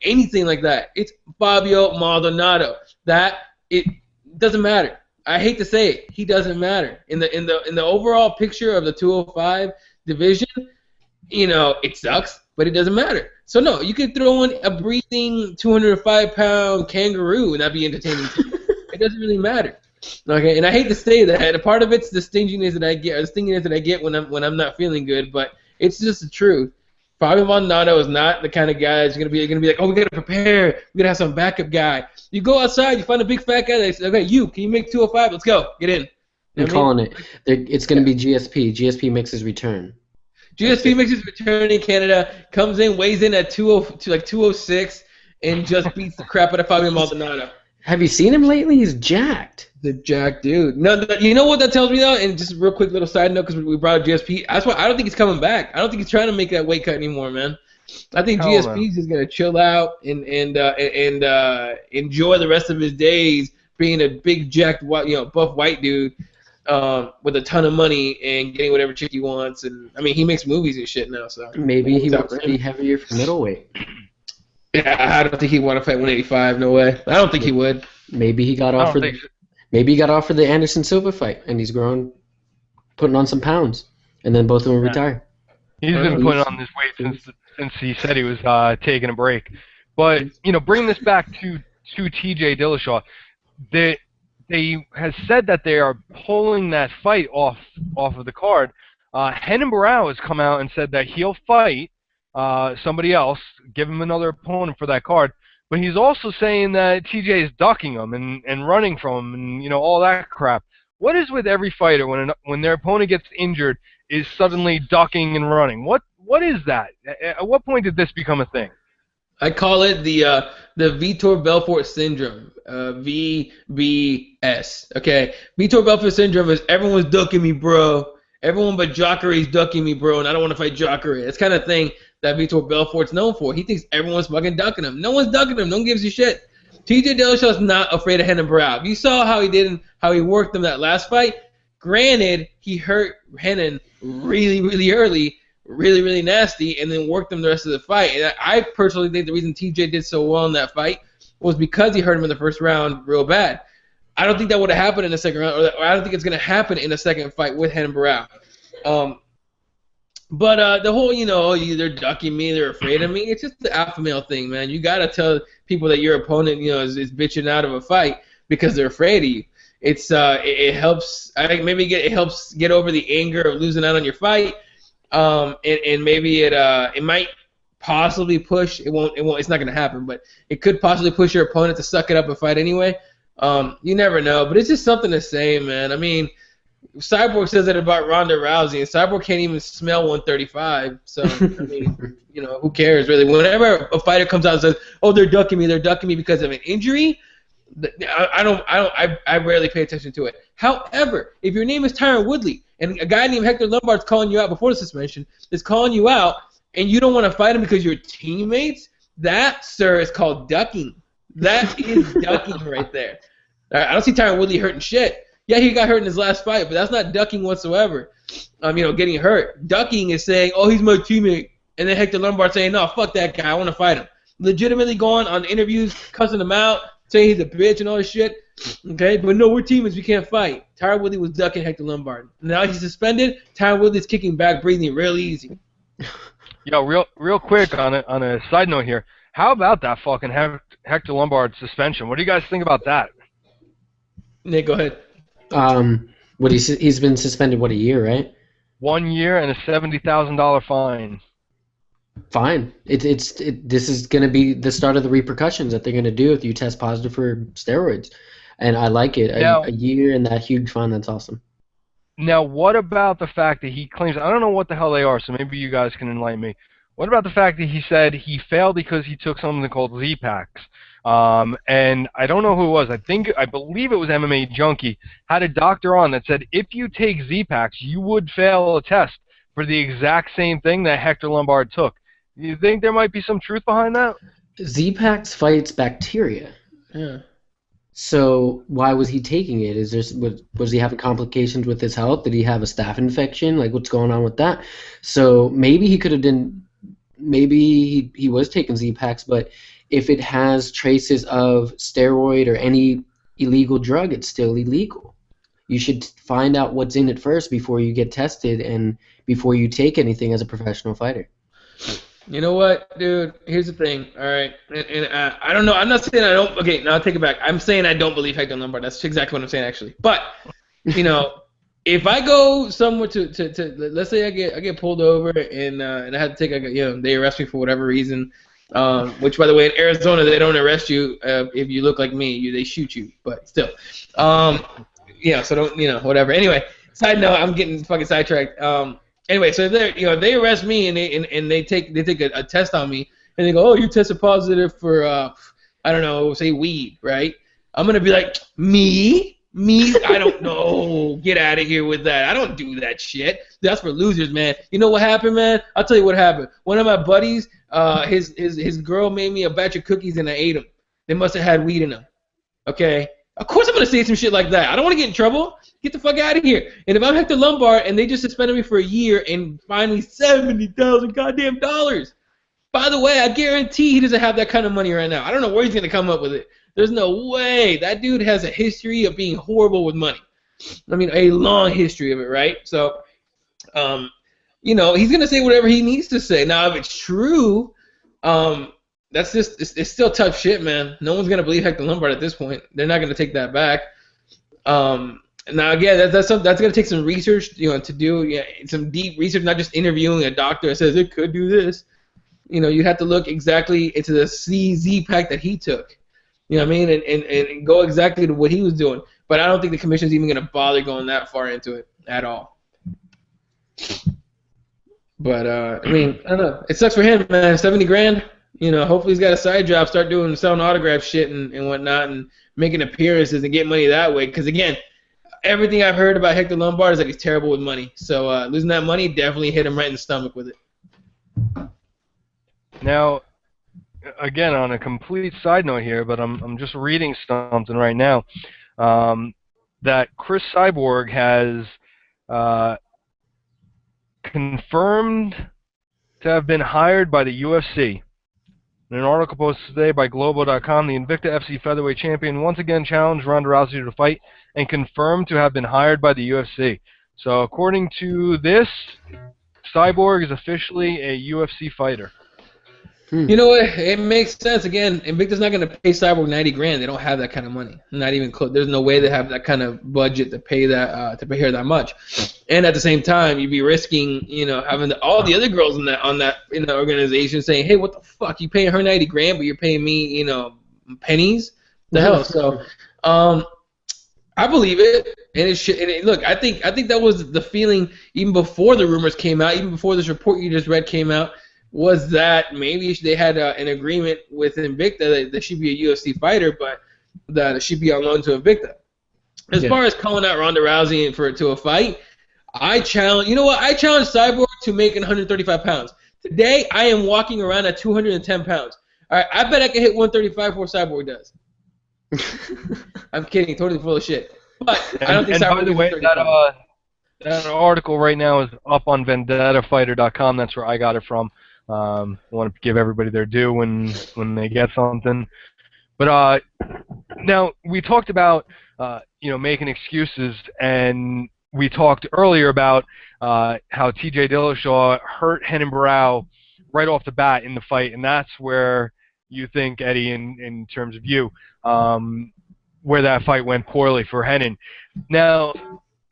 anything like that. It's Fabio Maldonado. It doesn't matter. I hate to say it, he doesn't matter in the overall picture of the 205 division. You know, it sucks, but it doesn't matter. So no, you could throw in a breathing 205-pound kangaroo and that'd be entertaining too. It doesn't really matter. Okay, and I hate to say that. A part of it's the stinginess that I get, or the stinginess that I get when I'm not feeling good, but it's just the truth. Fabio Maldonado is not the kind of guy that's gonna be like, oh, we gotta prepare, we gotta have some backup guy. You go outside, you find a big fat guy that says, okay, can you make 205? Let's go, get in. I'm calling it. It's gonna be GSP. GSP makes his return. GSP makes his return in Canada, comes in, weighs in at 206, and just beats the crap out of Fabio Maldonado. Have you seen him lately? He's jacked. The jack dude. No, you know what that tells me though? And just a real quick little side note, because we brought up GSP. That's why I don't think he's coming back. I don't think he's trying to make that weight cut anymore, man. I think GSP is just gonna chill out and enjoy the rest of his days being a big jacked, buff white dude with a ton of money and getting whatever chick he wants. And I mean, he makes movies and shit now, so maybe he wants to be heavier for middleweight. Yeah, I don't think he'd want to fight 185. No way. I don't think he would. Maybe he got offered. Maybe he got offered the Anderson Silva fight, and he's putting on some pounds, and then both of them retire. He's been putting on this weight since he said he was taking a break. But bringing this back to T.J. Dillashaw, they has said that they are pulling that fight off of the card. Renan Barão has come out and said that he'll fight somebody else, give him another opponent for that card. But he's also saying that TJ is ducking him and running from him and all that crap. What is with every fighter when their opponent gets injured is suddenly ducking and running? What is that? At what point did this become a thing? I call it the Vitor Belfort syndrome, VBS. Okay, Vitor Belfort syndrome is everyone's ducking me, bro. Everyone but Jacare is ducking me, bro, and I don't want to fight Jacare. It's kind of thing that Vitor Belfort's known for. He thinks everyone's fucking ducking him. No one's ducking him. No one gives a shit. TJ Dillashaw's not afraid of Renan Barão. You saw how he worked him that last fight. Granted, he hurt Renan really, really early, really, really nasty, and then worked him the rest of the fight. And I personally think the reason TJ did so well in that fight was because he hurt him in the first round real bad. I don't think that would have happened in the second round, or I don't think it's going to happen in a second fight with Renan Barão. But the whole, they're ducking me, they're afraid of me, it's just the alpha male thing, man. You got to tell people that your opponent, is bitching out of a fight because they're afraid of you. It helps, I think maybe it helps get over the anger of losing out on your fight, and maybe it might possibly push, it's not going to happen, but it could possibly push your opponent to suck it up and fight anyway. You never know, but it's just something to say, man. I mean, Cyborg says that about Ronda Rousey, and Cyborg can't even smell 135. So I mean, who cares really? Whenever a fighter comes out and says, "Oh, they're ducking me because of an injury," I rarely pay attention to it. However, if your name is Tyron Woodley and a guy named Hector Lombard's calling you out before the suspension, is calling you out, and you don't want to fight him because you're teammates, that, sir, is called ducking. That is ducking right there. I don't see Tyron Woodley hurting shit. Yeah, he got hurt in his last fight, but that's not ducking whatsoever. Getting hurt. Ducking is saying, "Oh, he's my teammate," and then Hector Lombard saying, "No, fuck that guy. I want to fight him." Legitimately going on interviews, cussing him out, saying he's a bitch and all this shit. Okay, but no, we're teammates. We can't fight. Tyron Woodley was ducking Hector Lombard. Now he's suspended. Tyron Woodley's kicking back, breathing real easy. Yo, real quick on a side note here. How about that fucking Hector Lombard suspension? What do you guys think about that? Nick, go ahead. He's been suspended, a year, right? 1 year and a $70,000 fine. Fine. This is going to be the start of the repercussions that they're going to do if you test positive for steroids, and I like it. A year and that huge fine, that's awesome. Now, what about the fact that he claims, I don't know what the hell they are, so maybe you guys can enlighten me. What about the fact that he said he failed because he took something called Z-Packs? And I don't know who it was. I believe it was MMA Junkie, had a doctor on that said if you take Z-Packs, you would fail a test for the exact same thing that Hector Lombard took. Do you think there might be some truth behind that? Z-Packs fights bacteria. Yeah. So why was he taking it? Was he having complications with his health? Did he have a staph infection? Like, what's going on with that? So maybe he could have been. Maybe he was taking Z-Packs, but if it has traces of steroid or any illegal drug, it's still illegal. You should find out what's in it first before you get tested and before you take anything as a professional fighter. You know what, dude? Here's the thing, all right? And I don't know. I'm not saying I don't. Okay, now I'll take it back. I'm saying I don't believe Hector Lombard. That's exactly what I'm saying, actually. But, if I go somewhere to let's say I get pulled over and I have to take they arrest me for whatever reason, which by the way in Arizona they don't arrest you if you look like me, they shoot you, but still, so don't whatever. Anyway, side note, I'm getting fucking sidetracked. Anyway, so they arrest me and they take a test on me and they go, oh, you tested positive for I don't know, say weed, right? I'm going to be like, me? I don't know. Get out of here with that. I don't do that shit. That's for losers, man. You know what happened, man? I'll tell you what happened. One of my buddies, his girl made me a batch of cookies and I ate them. They must have had weed in them. Okay? Of course I'm going to say some shit like that. I don't want to get in trouble. Get the fuck out of here. And if I'm Hector Lombard and they just suspended me for a year and fined me $70,000 goddamn dollars. By the way, I guarantee he doesn't have that kind of money right now. I don't know where he's going to come up with it. There's no way. That dude has a history of being horrible with money. I mean, a long history of it, right? So, he's going to say whatever he needs to say. Now, if it's true, that's just, it's still tough shit, man. No one's going to believe Hector Lombard at this point. They're not going to take that back. Now, again, that's going to take some research, to do some deep research, not just interviewing a doctor that says it could do this. You have to look exactly into the CZ pack that he took. You know what I mean? And go exactly to what he was doing. But I don't think the commission's even going to bother going that far into it at all. But, I don't know. It sucks for him, man. 70 grand. Hopefully he's got a side job, start selling autograph shit and whatnot and making appearances and get money that way. Because, again, everything I've heard about Hector Lombard is that he's terrible with money. So losing that money definitely hit him right in the stomach with it. Now, again, on a complete side note here, but I'm just reading something right now, that Chris Cyborg has confirmed to have been hired by the UFC. In an article posted today by Globo.com, the Invicta FC featherweight champion once again challenged Ronda Rousey to fight and confirmed to have been hired by the UFC. So according to this, Cyborg is officially a UFC fighter. You know what? It makes sense. Again, Invicta's not going to pay Cyborg 90 grand. They don't have that kind of money. Not even close. There's no way they have that kind of budget to pay that to pay her that much. And at the same time, you'd be risking, having all the other girls on that organization saying, "Hey, what the fuck? You paying her 90 grand, but you're paying me, pennies? The hell?" So, I believe it. And look, I think that was the feeling even before the rumors came out, even before this report you just read came out. Was that maybe they had an agreement with Invicta that she'd be a UFC fighter, but that she'd be on loan to Invicta. As far as calling out Ronda Rousey to a fight, I challenge Cyborg to making 135 pounds. Today, I am walking around at 210 pounds. All right, I bet I can hit 135 before Cyborg does. I'm kidding, totally full of shit. But I don't think Cyborg. By the way, that article right now is up on VendettaFighter.com. That's where I got it from. I want to give everybody their due when they get something. But now we talked about making excuses, and we talked earlier about how T.J. Dillashaw hurt Renan Barão right off the bat in the fight, and that's where you think, Eddie, in terms of you, where that fight went poorly for Renan. Now,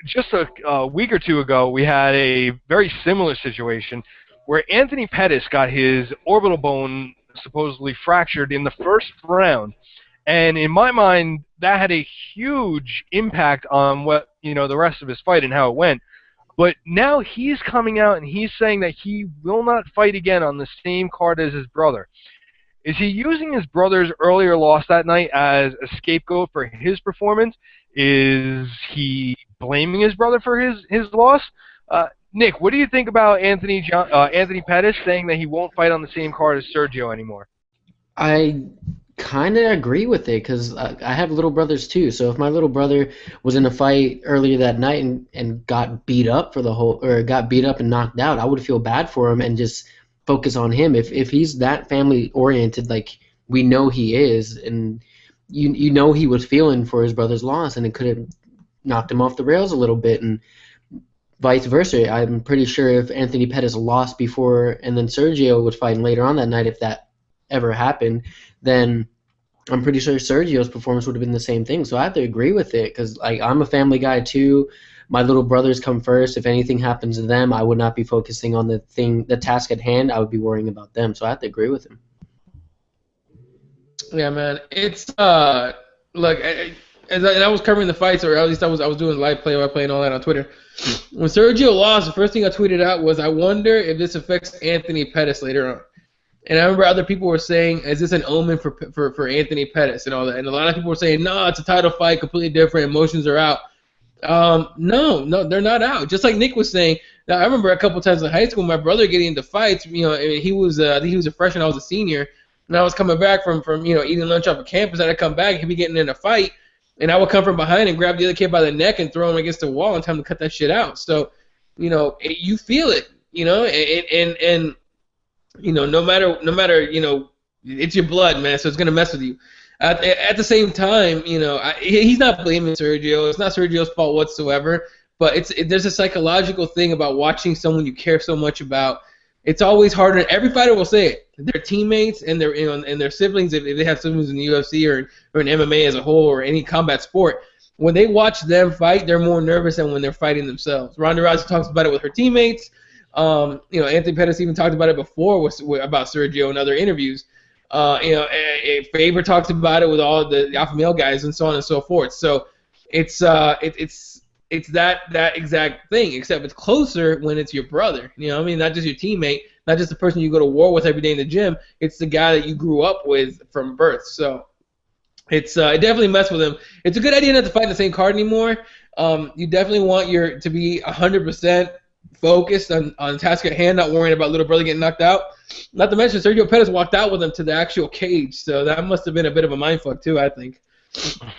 just a week or two ago, we had a very similar situation where Anthony Pettis got his orbital bone supposedly fractured in the first round. And in my mind, that had a huge impact on what, the rest of his fight and how it went. But now he's coming out and he's saying that he will not fight again on the same card as his brother. Is he using his brother's earlier loss that night as a scapegoat for his performance? Is he blaming his brother for his loss? Nick, what do you think about Anthony Pettis saying that he won't fight on the same card as Sergio anymore? I kind of agree with it because I have little brothers too. So if my little brother was in a fight earlier that night and got beat up got beat up and knocked out, I would feel bad for him and just focus on him. If he's that family oriented, like we know he is, and you know he was feeling for his brother's loss, and it could have knocked him off the rails a little bit, and vice versa. I'm pretty sure if Anthony Pettis lost before and then Sergio was fighting later on that night, if that ever happened, then I'm pretty sure Sergio's performance would have been the same thing. So I have to agree with it because I'm a family guy too. My little brothers come first. If anything happens to them, I would not be focusing on the task at hand. I would be worrying about them. So I have to agree with him. Yeah, man. It's look. And I was covering the fights, or at least I was doing live play-by-play and all that on Twitter. When Sergio lost, the first thing I tweeted out was, I wonder if this affects Anthony Pettis later on. And I remember other people were saying, is this an omen for Anthony Pettis and all that? And a lot of people were saying, no, it's a title fight, completely different, emotions are out. No, they're not out. Just like Nick was saying, now, I remember a couple times in high school, my brother getting into fights. You know, he was I think he was a freshman, I was a senior, and I was coming back from eating lunch off of campus, and I'd come back, he'd be getting in a fight, and I would come from behind and grab the other kid by the neck and throw him against the wall and tell him to cut that shit out. So, you feel it, and no matter, it's your blood, man, so it's gonna mess with you. At the same time, he's not blaming Sergio. It's not Sergio's fault whatsoever. But there's a psychological thing about watching someone you care so much about. It's always harder. Every fighter will say it. Their teammates and their siblings, if they have siblings in the UFC or in MMA as a whole or any combat sport, when they watch them fight, they're more nervous than when they're fighting themselves. Ronda Rousey talks about it with her teammates. Anthony Pettis even talked about it before about Sergio in other interviews. Faber talks about it with all the alpha male guys and so on and so forth. So it's that exact thing, except it's closer when it's your brother. Not just your teammate, not just the person you go to war with every day in the gym. It's the guy that you grew up with from birth. So it definitely messed with him. It's a good idea not to fight in the same card anymore. You definitely want to be 100% focused on task at hand, not worrying about little brother getting knocked out. Not to mention Sergio Pettis walked out with him to the actual cage, so that must have been a bit of a mindfuck too, I think.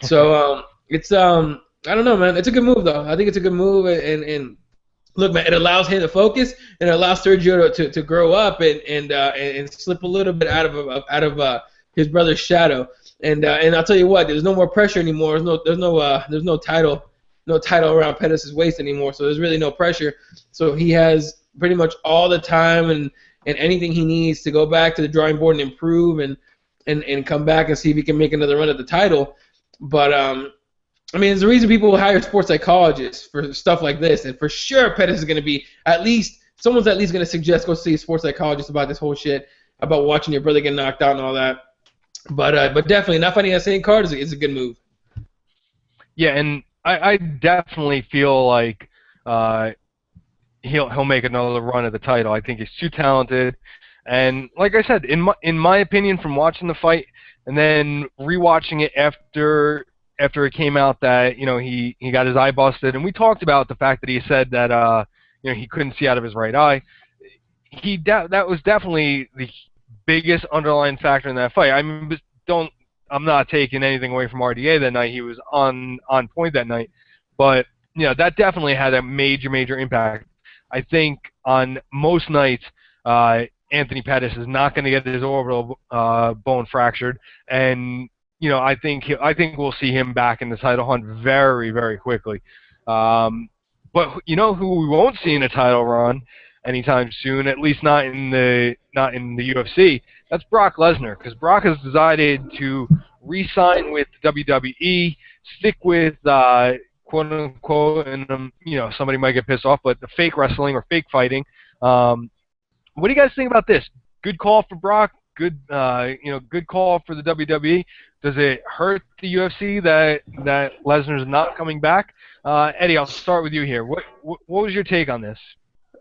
So it's I don't know, man. It's a good move though. I think it's a good move, and look, man, it allows him to focus, and it allows Sergio to grow up and slip a little bit out of his brother's shadow. And I'll tell you what, there's no more pressure anymore. There's no title around Pettis' waist anymore. So there's really no pressure. So he has pretty much all the time and anything he needs to go back to the drawing board and improve and come back and see if he can make another run at the title. But there's a reason people hire sports psychologists for stuff like this, and for sure Pettis is going to be someone's at least going to suggest go see a sports psychologist about this whole shit, about watching your brother get knocked out and all that. But definitely not fighting that same card is a good move. Yeah, and I definitely feel like he'll make another run at the title. I think he's too talented, and like I said, in my opinion, from watching the fight and then rewatching it after it came out that he got his eye busted, and we talked about the fact that he said that he couldn't see out of his right eye. That was definitely the biggest underlying factor in that fight. I'm not taking anything away from RDA that night. He was on point that night, but that definitely had a major impact. I think on most nights, Anthony Pettis is not going to get his orbital bone fractured, and I think we'll see him back in the title hunt very quickly. But who we won't see in a title run anytime soon, at least not in the UFC. That's Brock Lesnar, because Brock has decided to re-sign with WWE, stick with quote unquote, and somebody might get pissed off, but the fake wrestling or fake fighting. What do you guys think about this? Good call for Brock. Good call for the WWE. Does it hurt the UFC that Lesnar's not coming back? Eddie, I'll start with you here. What was your take on this?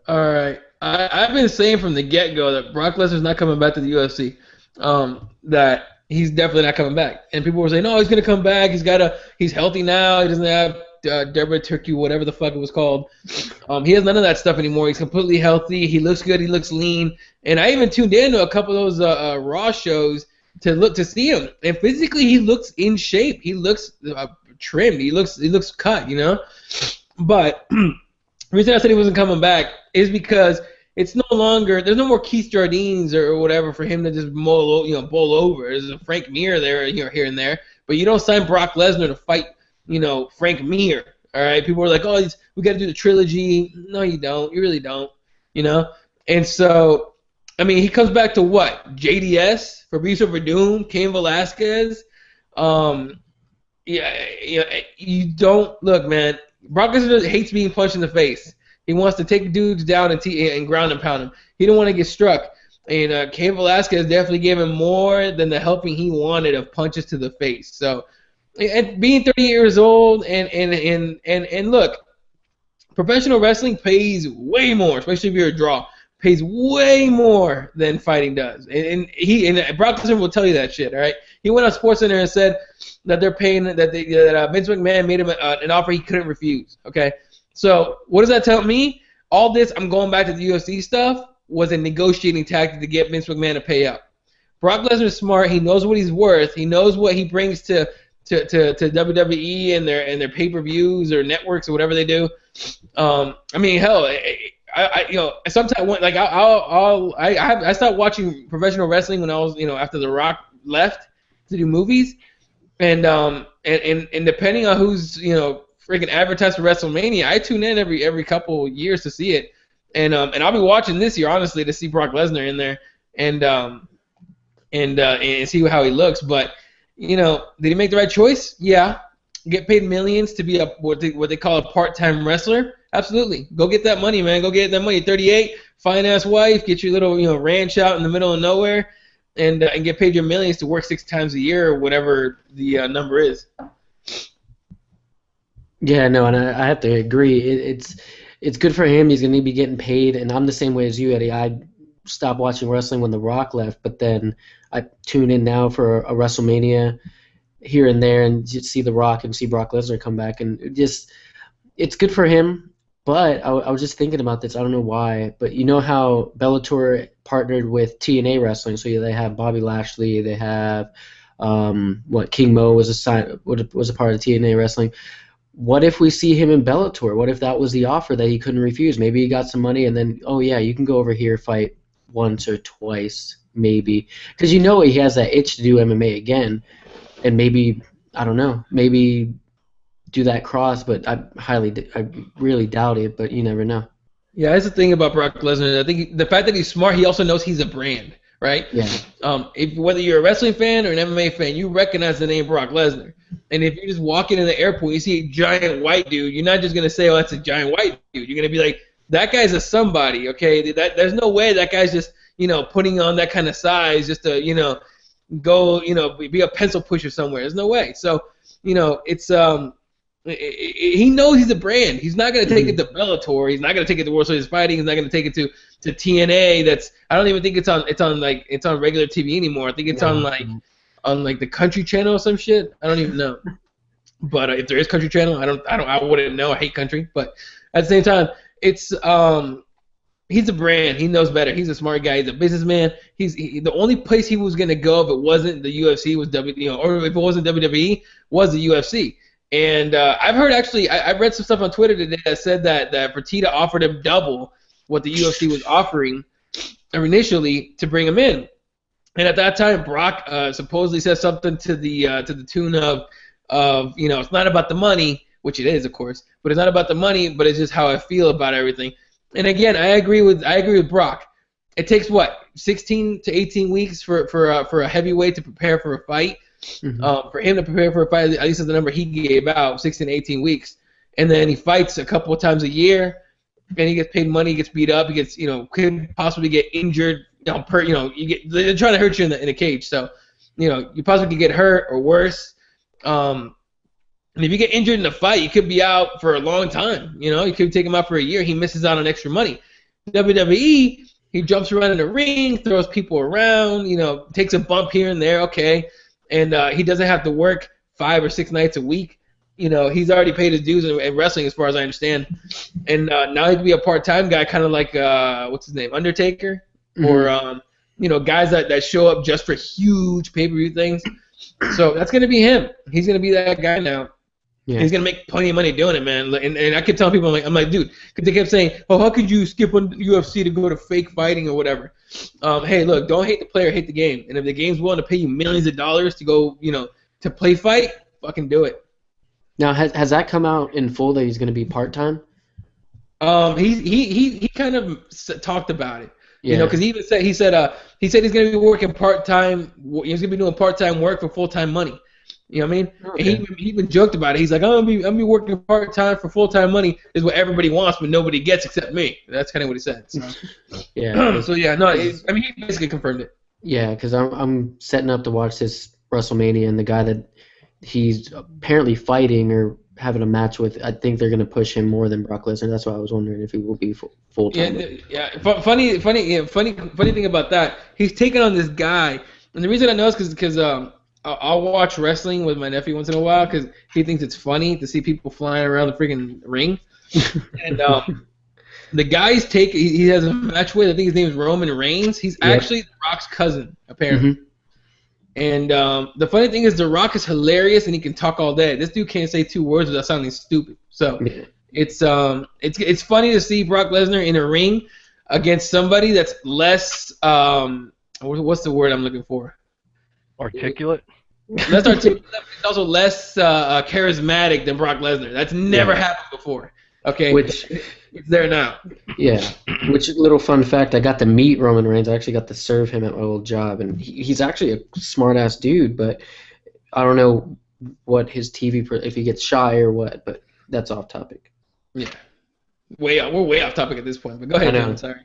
All right, I've been saying from the get-go that Brock Lesnar's not coming back to the UFC. That he's definitely not coming back. And people were saying, no, he's gonna come back. He's healthy now. He doesn't have Deborah Turkey, whatever the fuck it was called. He has none of that stuff anymore. He's completely healthy. He looks good. He looks lean. And I even tuned in to a couple of those Raw shows to see him. And physically, he looks in shape. He looks trimmed. He looks cut. But the reason I said he wasn't coming back is because it's no longer, there's no more Keith Jardines or whatever for him to just bowl over. There's a Frank Mir there, here and there. But you don't sign Brock Lesnar to fight, Frank Mir. All right, people were like, oh, we got to do the trilogy. No, you don't. You really don't. And so, he comes back to what? JDS, Fabricio Verdum, Cain Velasquez. You don't look, man. Brock Lesnar hates being punched in the face. He wants to take dudes down and ground and pound them. He don't want to get struck. And Cain Velasquez definitely gave him more than the helping he wanted of punches to the face. So, and being 30 years old and look, professional wrestling pays way more, especially if you're a draw. pays way more than fighting does. And Brock Lesnar will tell you that shit, all right? He went on SportsCenter and said that they're paying, that Vince McMahon made him an offer he couldn't refuse, okay? So what does that tell me? All this, I'm going back to the UFC stuff, was a negotiating tactic to get Vince McMahon to pay up. Brock Lesnar's smart. He knows what he's worth. He knows what he brings to WWE and their pay-per-views or networks or whatever they do. I mean, hell, I sometimes I stopped watching professional wrestling when I was after The Rock left to do movies, and depending on who's freaking advertised for WrestleMania, I tune in every couple years to see it, and I'll be watching this year honestly to see Brock Lesnar in there and see how he looks. But did he make the right choice? Yeah. Get paid millions to be what they call a part-time wrestler? Absolutely. Go get that money, man. Go get that money. 38, fine-ass wife, get your little ranch out in the middle of nowhere, and get paid your millions to work 6 times a year or whatever the number is. Yeah, no, and I have to agree. It's good for him. He's going to be getting paid, and I'm the same way as you, Eddie. I stopped watching wrestling when The Rock left, but then I tune in now for a WrestleMania here and there and just see The Rock and see Brock Lesnar come back, and it's good for him. But I was just thinking about this. I don't know why, but you know how Bellator partnered with TNA Wrestling, so they have Bobby Lashley, they have King Mo was a part of TNA Wrestling. What if we see him in Bellator? What if that was the offer that he couldn't refuse? Maybe he got some money and then, oh yeah, you can go over here, fight once or twice, maybe, because he has that itch to do MMA again, and maybe, I don't know, maybe do that cross, but I really doubt it, but you never know. Yeah, that's the thing about Brock Lesnar. I think the fact that he's smart, he also knows he's a brand, right? Yeah. Whether you're a wrestling fan or an MMA fan, you recognize the name Brock Lesnar. And if you're just walking in the airport, you see a giant white dude, you're not just going to say, oh, that's a giant white dude. You're going to be like, that guy's a somebody, okay? There's no way that guy's just, putting on that kind of size just to, go, be a pencil pusher somewhere. There's no way. So, it's he knows he's a brand. He's not going to take it to Bellator. He's not going to take it to World Series Fighting. He's not going to take it to TNA. I don't even think it's on regular TV anymore. I think it's on the Country Channel or some shit. I don't even know. But if there is Country Channel, I wouldn't know. I hate country. But at the same time, it's he's a brand. He knows better. He's a smart guy. He's a businessman. The only place he was going to go if it wasn't the UFC was or if it wasn't WWE was the UFC. And I've heard I read some stuff on Twitter today that said that Fertitta offered him double what the UFC was offering initially to bring him in. And at that time, Brock supposedly said something to the tune of it's not about the money, which it is, of course, but it's not about the money, but it's just how I feel about everything. And again, I agree with Brock. It takes 16 to 18 weeks for a heavyweight to prepare for a fight. Mm-hmm. For him to prepare for a fight, at least that's the number he gave out, 16 to 18 weeks. And then he fights a couple of times a year, and he gets paid money, he gets beat up, he gets, could possibly get injured, they're trying to hurt you in a cage. So, you possibly could get hurt or worse. And if you get injured in a fight, you could be out for a long time. You could take him out for a year. He misses out on extra money. WWE, he jumps around in the ring, throws people around, takes a bump here and there, okay. And he doesn't have to work 5 or 6 nights a week. He's already paid his dues in wrestling, as far as I understand. And now he can be a part-time guy, kind of like what's his name, Undertaker, mm-hmm. Or guys that show up just for huge pay-per-view things. So that's gonna be him. He's gonna be that guy now. Yeah. He's gonna make plenty of money doing it, man. And I kept telling people, I'm like, dude, because they kept saying, oh, how could you skip on UFC to go to fake fighting or whatever? Hey, look, don't hate the player, hate the game. And if the game's willing to pay you millions of dollars to go, to play fight, fucking do it. Now, has that come out in full that he's going to be part-time? He kind of talked about it. Yeah. Because he said he's going to be working part-time. He's going to be doing part-time work for full-time money. You know what I mean? Okay. And he even joked about it. He's like, I'm gonna be working part-time for full-time money is what everybody wants, but nobody gets except me. That's kind of what he said. So. Yeah. So yeah, no, he basically confirmed it. Yeah, because I'm setting up to watch this WrestleMania, and the guy that he's apparently fighting or having a match with, I think they're going to push him more than Brock Lesnar. That's why I was wondering if he will be full time. Funny thing about that. He's taking on this guy, and the reason I know is because I'll watch wrestling with my nephew once in a while because he thinks it's funny to see people flying around the freaking ring, and the guy he has a match with, I think his name is Roman Reigns. He's actually The Rock's cousin, apparently. Mm-hmm. And the funny thing is, The Rock is hilarious and he can talk all day. This dude can't say 2 words without sounding stupid. So it's funny to see Brock Lesnar in a ring against somebody that's less what's the word I'm looking for? Articulate. Less articulate. It's also less charismatic than Brock Lesnar. That's never happened before. Okay, it's there now. Yeah. Which little fun fact, I got to meet Roman Reigns. I actually got to serve him at my old job, and he's actually a smart-ass dude, but I don't know what his if he gets shy or what, but that's off topic. Yeah. We're way off topic at this point, but go ahead, John. Sorry.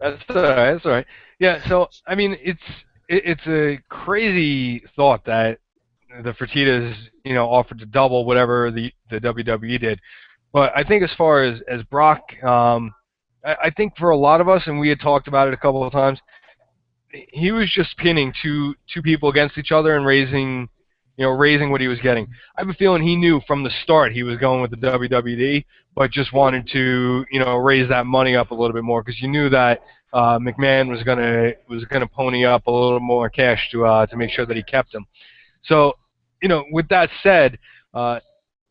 That's all right. Yeah, so, I mean, it's a crazy thought that the Fertittas, offered to double whatever the WWE did. But I think as far as Brock, I think for a lot of us, and we had talked about it a couple of times, he was just pinning two people against each other and raising what he was getting. I have a feeling he knew from the start he was going with the WWE, but just wanted to raise that money up a little bit more because you knew that McMahon was gonna pony up a little more cash to make sure that he kept him. So with that said,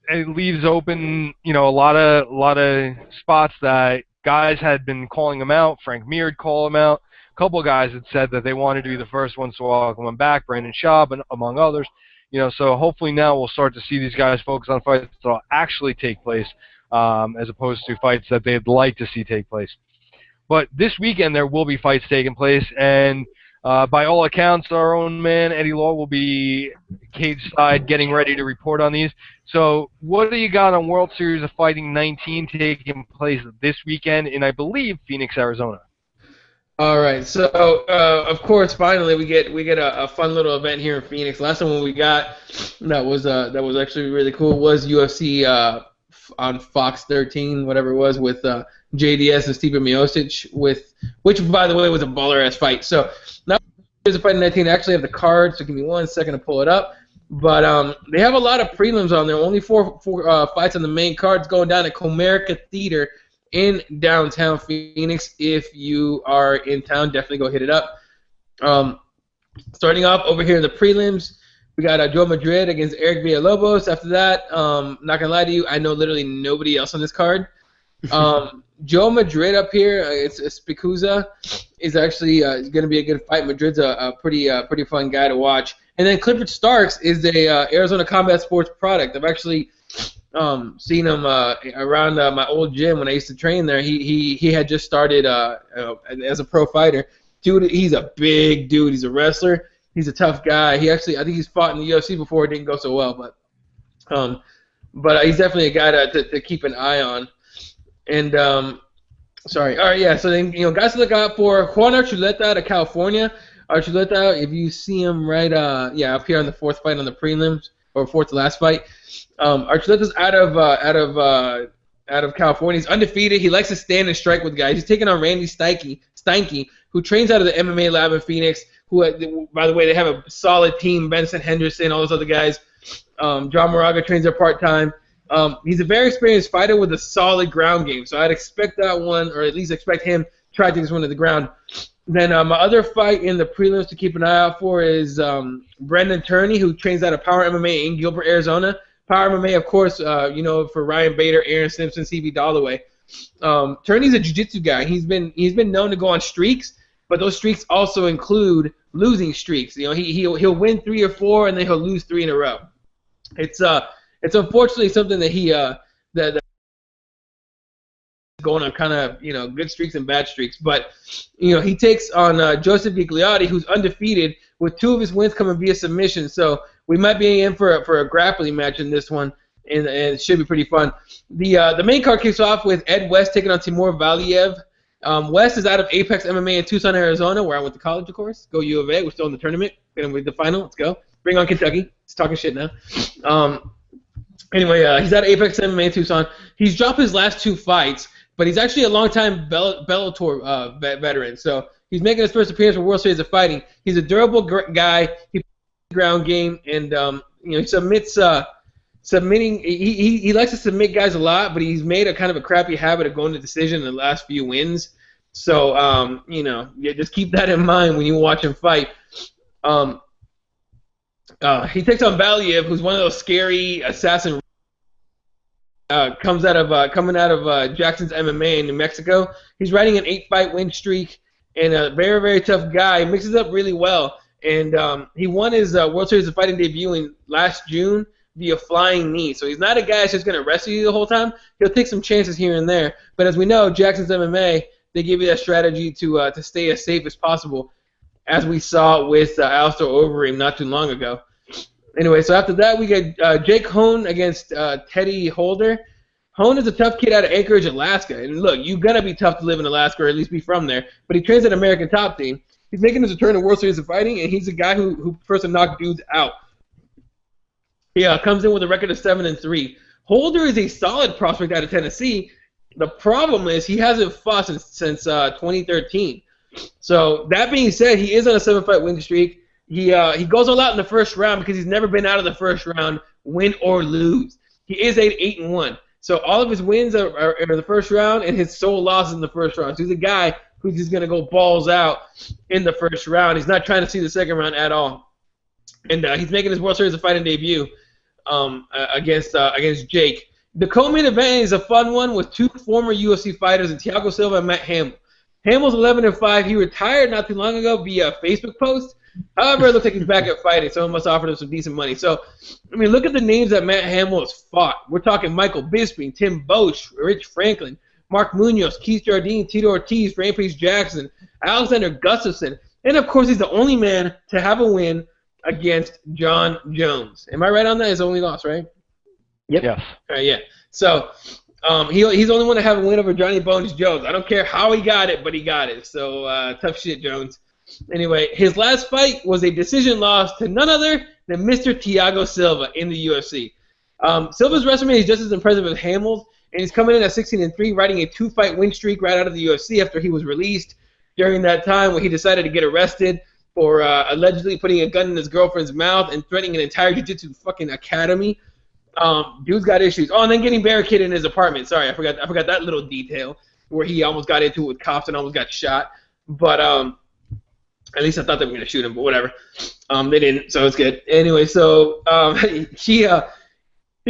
it leaves open, a lot of spots that guys had been calling him out. Frank Mir had called him out. A couple of guys had said that they wanted to be the first ones to welcome him back, Brandon Schaub, and among others. So hopefully now we'll start to see these guys focus on fights that will actually take place, as opposed to fights that they'd like to see take place. But this weekend there will be fights taking place, and by all accounts, our own man Eddie Law will be cage side getting ready to report on these. So what do you got on World Series of Fighting 19 taking place this weekend in, I believe, Phoenix, Arizona? All right. So of course, finally we get a fun little event here in Phoenix. Last one we got that was actually really cool was UFC on Fox 13, whatever it was, with JDS and Stipe Miocic, which by the way was a baller ass fight. So now there's a fight in 19. They actually have the card, so give me 1 second to pull it up. But they have a lot of prelims on there. Only four fights on the main cards going down at Comerica Theater in downtown Phoenix. If you are in town, definitely go hit it up. Starting off over here in the prelims, we got Joe Madrid against Eric Villalobos. After that, not gonna lie to you, I know literally nobody else on this card. Joe Madrid up here, it's Spicuza, is actually going to be a good fight. Madrid's a pretty fun guy to watch. And then Clifford Starks is a Arizona Combat Sports product. I've actually seen him around my old gym when I used to train there. He had just started as a pro fighter. Dude, he's a big dude. He's a wrestler. He's a tough guy. I think he's fought in the UFC before. It didn't go so well, but he's definitely a guy to keep an eye on. And sorry. All right, yeah. So then, guys to look out for: Juan Archuleta out of California. Archuleta, if you see him right, up here on the fourth fight on the prelims, or fourth to last fight. Archuleta's out of California. He's undefeated. He likes to stand and strike with guys. He's taking on Randy Steinke, who trains out of the MMA lab in Phoenix. Who, by the way, they have a solid team: Benson Henderson, all those other guys. John Moraga trains there part time. He's a very experienced fighter with a solid ground game, so I'd expect that one, or at least expect him to try to take this one to the ground. Then my other fight in the prelims to keep an eye out for is Brendan Turney, who trains out of Power MMA in Gilbert, Arizona. Power MMA, of course, for Ryan Bader, Aaron Simpson, CB Dalloway. Turney's a jiu-jitsu guy. He's been known to go on streaks, but those streaks also include losing streaks. He'll win 3 or 4, and then he'll lose 3 in a row. It's unfortunately something that that going on kind of good streaks and bad streaks. But he takes on Joseph Gigliotti, who's undefeated, with 2 of his wins coming via submission. So we might be in for a grappling match in this one, and it should be pretty fun. The main card kicks off with Ed West taking on Timur Valiev. West is out of Apex MMA in Tucson, Arizona, where I went to college, of course. Go U of A. We're still in the tournament. Gonna win the final. Let's go. Bring on Kentucky. It's talking shit now. Anyway, he's at Apex MMA in Tucson. He's dropped his last 2 fights, but he's actually a long-time Bellator veteran. So he's making his first appearance for World Series of Fighting. He's a durable guy. He plays the ground game, and he submits. Submitting, he likes to submit guys a lot, but he's made a kind of a crappy habit of going to decision in the last few wins. So just keep that in mind when you watch him fight. He takes on Valiev, who's one of those scary assassin. Coming out of Jackson's MMA in New Mexico. He's riding an 8-fight win streak and a very, very tough guy. He mixes up really well, and he won his World Series of Fighting debut in last June via flying knee. So he's not a guy that's just going to wrestle you the whole time. He'll take some chances here and there. But as we know, Jackson's MMA, they give you that strategy to stay as safe as possible, as we saw with Alistair Overeem not too long ago. Anyway, so after that, we get Jake Hone against Teddy Holder. Hone is a tough kid out of Anchorage, Alaska. And look, you're going to be tough to live in Alaska, or at least be from there. But he trains at American Top Team. He's making his return to World Series of Fighting, and he's a guy who prefers to knock dudes out. He comes in with a record of 7-3. Holder is a solid prospect out of Tennessee. The problem is he hasn't fought since 2013. So that being said, he is on a 7-fight win streak. He goes all out in the first round because he's never been out of the first round, win or lose. He is 8-1. So all of his wins are in the first round, and his sole loss is in the first round. So he's a guy who's just going to go balls out in the first round. He's not trying to see the second round at all. And he's making his World Series of Fighting debut against Jake. The co-main event is a fun one with 2 former UFC fighters, Thiago Silva and Matt Hamill. Hamill's 11-5. He retired not too long ago via Facebook post. However, it looks like he's back at fighting. Someone must offer him some decent money. So, I mean, look at the names that Matt Hamill has fought. We're talking Michael Bisping, Tim Bosch, Rich Franklin, Mark Munoz, Keith Jardine, Tito Ortiz, Rampage Jackson, Alexander Gustafsson, and of course, he's the only man to have a win against John Jones. Am I right on that? His only loss, right? Yep. Yes. All right, yeah. So he's the only one to have a win over Johnny Bones Jones. I don't care how he got it, but he got it. So tough shit, Jones. Anyway, his last fight was a decision loss to none other than Mr. Thiago Silva in the UFC. Silva's resume is just as impressive as Hamill's, and he's coming in at 16-3, riding a 2-fight win streak right out of the UFC after he was released during that time when he decided to get arrested for allegedly putting a gun in his girlfriend's mouth and threatening an entire jiu-jitsu fucking academy. Dude's got issues. Oh, and then getting barricaded in his apartment. Sorry, I forgot that little detail where he almost got into it with cops and almost got shot. But at least I thought they were going to shoot him, but whatever. They didn't, so it's good. Anyway, so he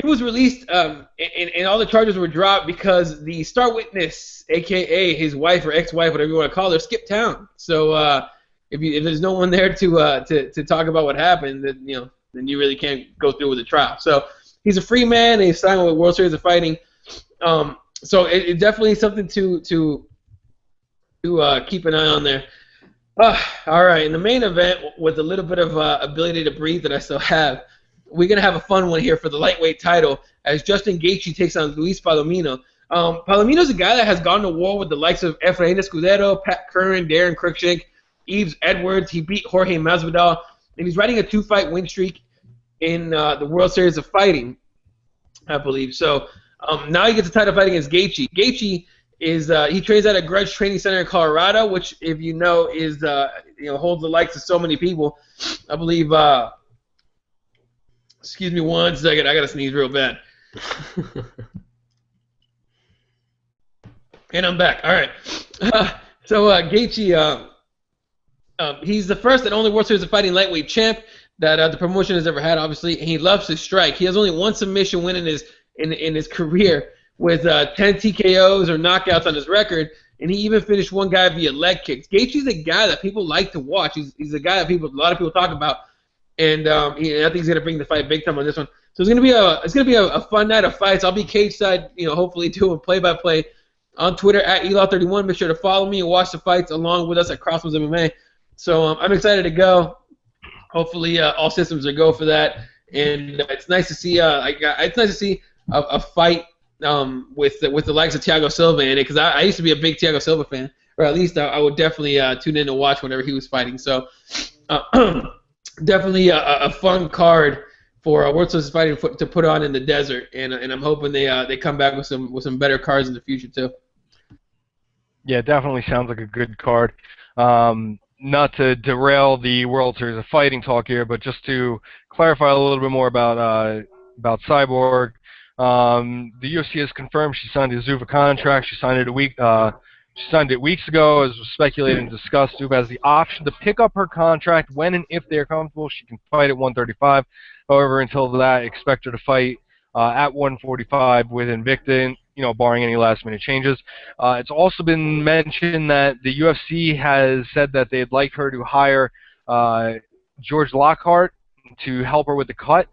was released, and all the charges were dropped because the star witness, a.k.a. his wife or ex-wife, whatever you want to call her, skipped town. So if there's no one there to talk about what happened, then you really can't go through with the trial. So he's a free man, and he's signed with World Series of Fighting. So it definitely something to keep an eye on there. All right, in the main event, with a little bit of ability to breathe that I still have, we're going to have a fun one here for the lightweight title as Justin Gaethje takes on Luis Palomino. Palomino's a guy that has gone to war with the likes of Efrain Escudero, Pat Curran, Darren Cruikshank, Yves Edwards. He beat Jorge Masvidal, and he's riding a 2-fight win streak in the World Series of Fighting, I believe. So now he gets a title fight against Gaethje. Gaethje is he trains at a Grudge Training Center in Colorado, which, if you know, is holds the likes of so many people. I believe. Excuse me one second. I gotta sneeze real bad. And I'm back. All right. So Gaethje, he's the first and only World Series of Fighting lightweight champ that the promotion has ever had, obviously, and he loves to strike. He has only one submission win in his career, with 10 TKOs or knockouts on his record, and he even finished one guy via leg kicks. Gaethje's a guy that people like to watch. He's a guy that a lot of people talk about, and I think he's gonna bring the fight big time on this one. So it's gonna be a fun night of fights. I'll be cage side, hopefully doing play-by-play on Twitter at Elaw31. Make sure to follow me and watch the fights along with us at CrossBonesMMA. So I'm excited to go. Hopefully all systems are go for that, and it's nice to see a fight with the likes of Thiago Silva in it, because I used to be a big Thiago Silva fan, or at least I would definitely tune in to watch whenever he was fighting. So definitely a fun card for World Series of Fighting to put on in the desert, and I'm hoping they come back with some better cards in the future too. Yeah, definitely sounds like a good card. Not to derail the World Series of Fighting talk here, but just to clarify a little bit more about Cyborg. The UFC has confirmed she signed a Zuva contract. She signed it weeks ago, as was speculated and discussed. Zuva has the option to pick up her contract when and if they are comfortable. She can fight at 135. However, until that, expect her to fight at 145 with Invicta, barring any last-minute changes. It's also been mentioned that the UFC has said that they'd like her to hire George Lockhart to help her with the cut.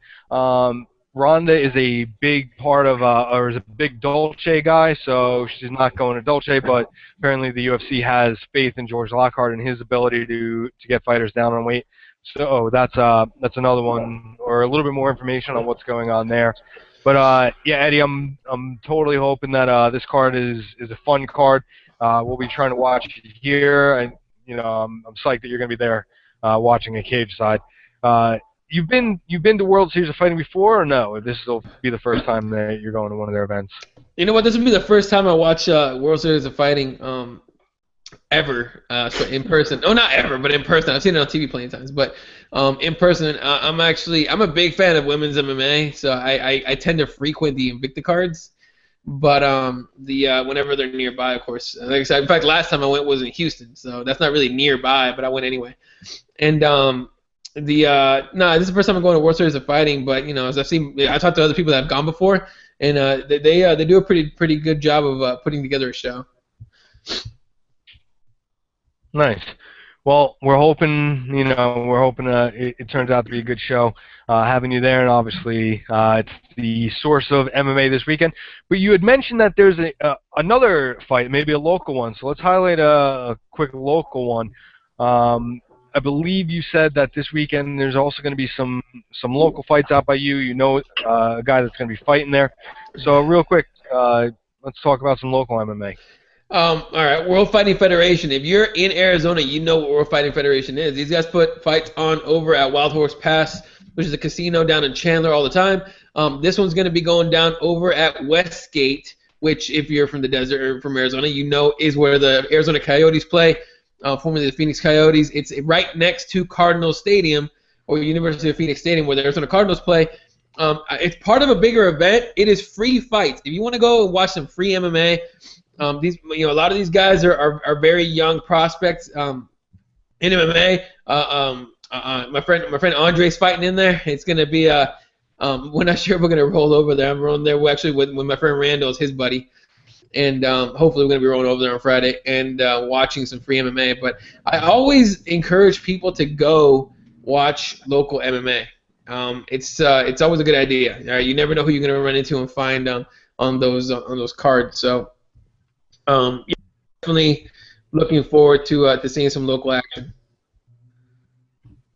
Ronda is a big part of, or is a big Dolce guy, so she's not going to Dolce, but apparently the UFC has faith in George Lockhart and his ability to get fighters down on weight. So that's another one, or a little bit more information on what's going on there. But yeah, Eddie, I'm totally hoping that this card is a fun card. We'll be trying to watch it here, and I'm psyched that you're going to be there watching a cage side. You've been to World Series of Fighting before, or no? This will be the first time that you're going to one of their events. You know what? This will be the first time I watch World Series of Fighting ever, so in person. No, not ever, but in person. I've seen it on TV plenty of times, but in person, I'm a big fan of women's MMA, so I tend to frequent the Invicta cards. But whenever they're nearby, of course. Like I said, in fact, last time I went was in Houston, so that's not really nearby, but I went anyway. And this is the first time I'm going to World Series of Fighting, but as I talked to other people that have gone before, and they do a pretty good job of putting together a show. Nice. Well, we're hoping it turns out to be a good show, having you there, and obviously it's the source of MMA this weekend. But you had mentioned that there's another fight, maybe a local one. So let's highlight a quick local one. I believe you said that this weekend there's also going to be some local fights out by you. A guy that's going to be fighting there. So real quick, let's talk about some local MMA. All right, World Fighting Federation. If you're in Arizona, you know what World Fighting Federation is. These guys put fights on over at Wild Horse Pass, which is a casino down in Chandler all the time. This one's going to be going down over at Westgate, which, if you're from the desert or from Arizona, is where the Arizona Coyotes play, formerly the Phoenix Coyotes. It's right next to Cardinals Stadium, or University of Phoenix Stadium, where the Arizona Cardinals play. It's part of a bigger event. It is free fights. If you want to go and watch some free MMA, a lot of these guys are very young prospects in MMA. My friend Andre's fighting in there. It's gonna be we're not sure if we're gonna roll over there. I'm rolling there actually with my friend Randall, his buddy, and hopefully we're gonna be rolling over there on Friday and watching some free MMA. But I always encourage people to go watch local MMA. It's always a good idea. You never know who you're gonna run into and find on those cards. So. Definitely looking forward to seeing some local action.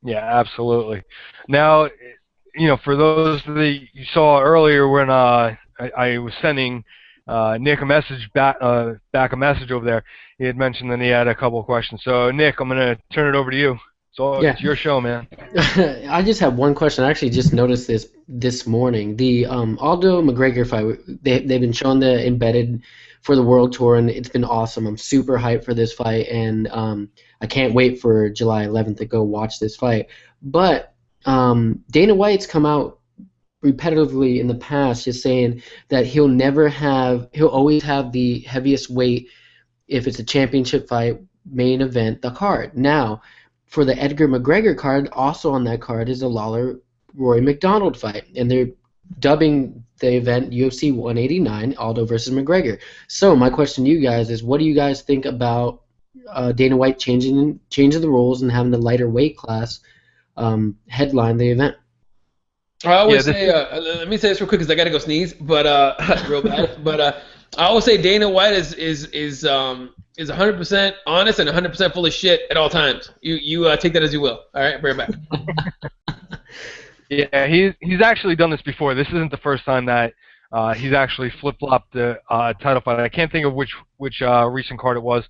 Yeah, absolutely. Now, for those that you saw earlier when I was sending Nick a message back a message over there, he had mentioned that he had a couple of questions. So, Nick, I'm going to turn it over to you. So It's your show, man. I just have one question. I actually just noticed this morning. The Aldo McGregor fight, they've been showing the embedded for the World Tour, and it's been awesome. I'm super hyped for this fight, and I can't wait for July 11th to go watch this fight. But Dana White's come out repetitively in the past just saying that he'll always have the heaviest weight if it's a championship fight, main event, the card. Now, for the Edgar McGregor card, also on that card is a Lawler-Roy McDonald fight, and they're dubbing the event UFC 189, Aldo versus McGregor. So my question to you guys is, what do you guys think about Dana White changing the rules and having the lighter weight class headline the event? I always say, let me say this real quick because I got to go sneeze, but real bad. But I always say Dana White is 100% honest and 100% full of shit at all times. You take that as you will. All right, bring it back. Yeah, he's actually done this before. This isn't the first time that he's actually flip-flopped the title fight. I can't think of which recent card it was,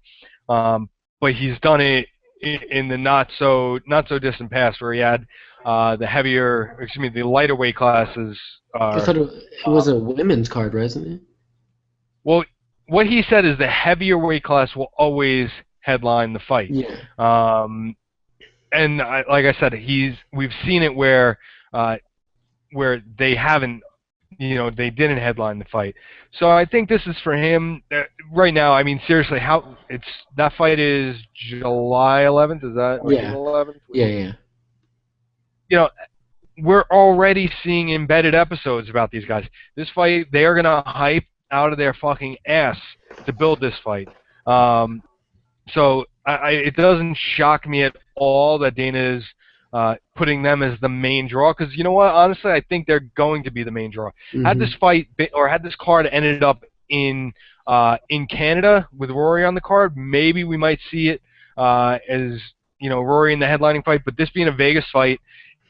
but he's done it in the not so distant past, where he had the lighter weight classes I are. thought it was a women's card, wasn't it? Well, what he said is the heavier weight class will always headline the fight. Yeah. And like I said, we've seen it where they haven't, they didn't headline the fight. So I think this is for him right now. I mean, seriously, that fight is July 11th. Is that Yeah. June 11th? Yeah. We're already seeing embedded episodes about these guys. This fight, they are gonna hype out of their fucking ass to build this fight. So it doesn't shock me at all that Dana is putting them as the main draw, because you know what? Honestly, I think they're going to be the main draw. Mm-hmm. Had this fight had this card ended up in Canada with Rory on the card, maybe we might see it as Rory in the headlining fight. But this being a Vegas fight,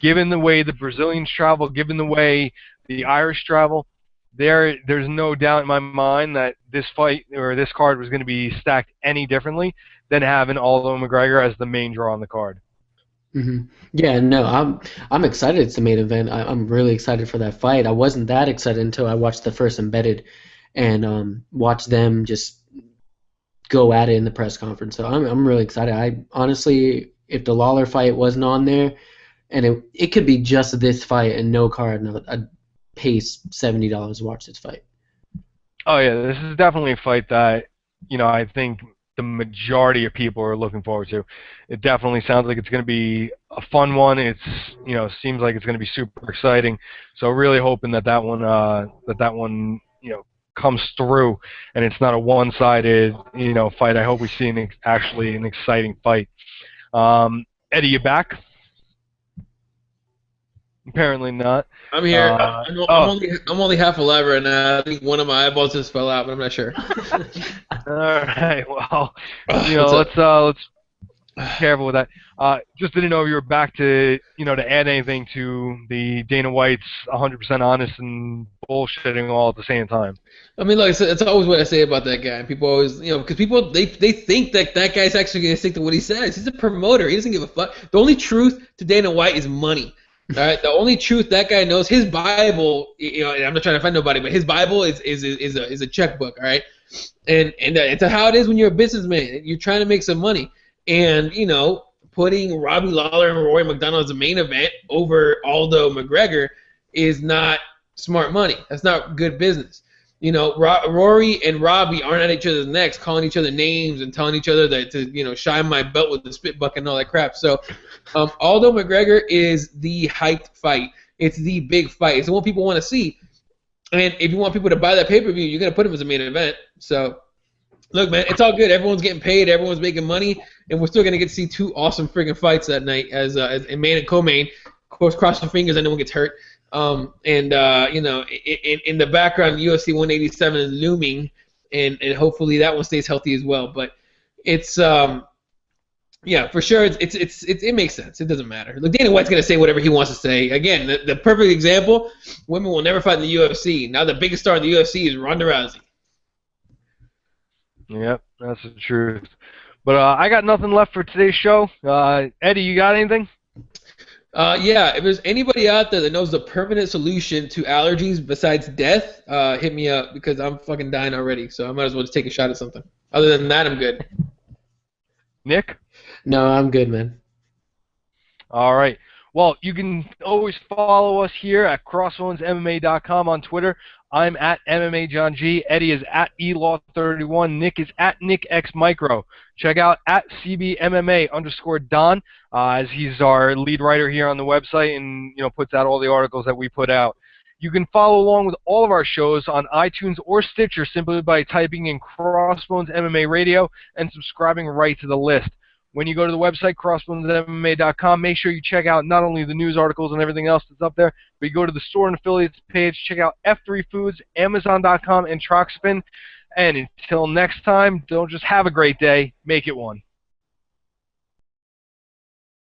given the way the Brazilians travel, given the way the Irish travel, there's no doubt in my mind that this fight or this card was going to be stacked any differently than having Aldo McGregor as the main draw on the card. Mm-hmm. Yeah, no, I'm excited. It's the main event. I'm really excited for that fight. I wasn't that excited until I watched the first embedded and watched them just go at it in the press conference. So I'm really excited. I honestly, if the Lawler fight wasn't on there, and it could be just this fight and no card, I'd pay $70 to watch this fight. Oh yeah, this is definitely a fight that I think the majority of people are looking forward to. It definitely sounds like it's going to be a fun one. It's seems like it's going to be super exciting. So really hoping that one comes through and it's not a one-sided fight. I hope we see actually an exciting fight. Eddie, you back? Apparently not. I'm here. I'm only half alive right now. I think one of my eyeballs just fell out, but I'm not sure. All right. Well, let's be careful with that. Just didn't know if you were back to to add anything to the Dana White's 100% honest and bullshitting all at the same time. I mean, like, it's always what I say about that guy. People always, because people they think that guy's actually going to stick to what he says. He's a promoter. He doesn't give a fuck. The only truth to Dana White is money. All right, the only truth that guy knows, his Bible, and I'm not trying to find nobody, but his Bible is a checkbook, all right, and it's how it is when you're a businessman. You're trying to make some money, and putting Robbie Lawler and Rory McDonald as the main event over Aldo McGregor is not smart money. That's not good business. Rory and Robbie aren't at each other's necks, calling each other names and telling each other that to shine my belt with the spit bucket and all that crap. So, Aldo McGregor is the hyped fight. It's the big fight. It's the one people want to see. And if you want people to buy that pay-per-view, you're gonna put him as a main event. So, look, man, it's all good. Everyone's getting paid. Everyone's making money, and we're still gonna get to see two awesome freaking fights that night as in main and co-main. Of course, cross your fingers that no one gets hurt. In the background, UFC 187 is looming, and hopefully that one stays healthy as well. But it's for sure, it makes sense. It doesn't matter. Look, Dana White's gonna say whatever he wants to say. Again, the perfect example: women will never fight in the UFC. Now the biggest star in the UFC is Ronda Rousey. Yep, that's the truth. But I got nothing left for today's show. Eddie, you got anything? If there's anybody out there that knows the permanent solution to allergies besides death, hit me up because I'm fucking dying already. So I might as well just take a shot at something. Other than that, I'm good. Nick? No, I'm good, man. All right. Well, you can always follow us here at CrossBonesMMA.com on Twitter. I'm at MMA John G. Eddie is at ELaw31. Nick is at NickXMicro. Check out at CBMMA_Don, as he's our lead writer here on the website and puts out all the articles that we put out. You can follow along with all of our shows on iTunes or Stitcher simply by typing in CrossBonesMMA Radio and subscribing right to the list. When you go to the website, CrossBonesMMA.com, make sure you check out not only the news articles and everything else that's up there, but you go to the store and affiliates page, check out F3 Foods, Amazon.com, and Troxspin. And until next time, don't just have a great day, make it one.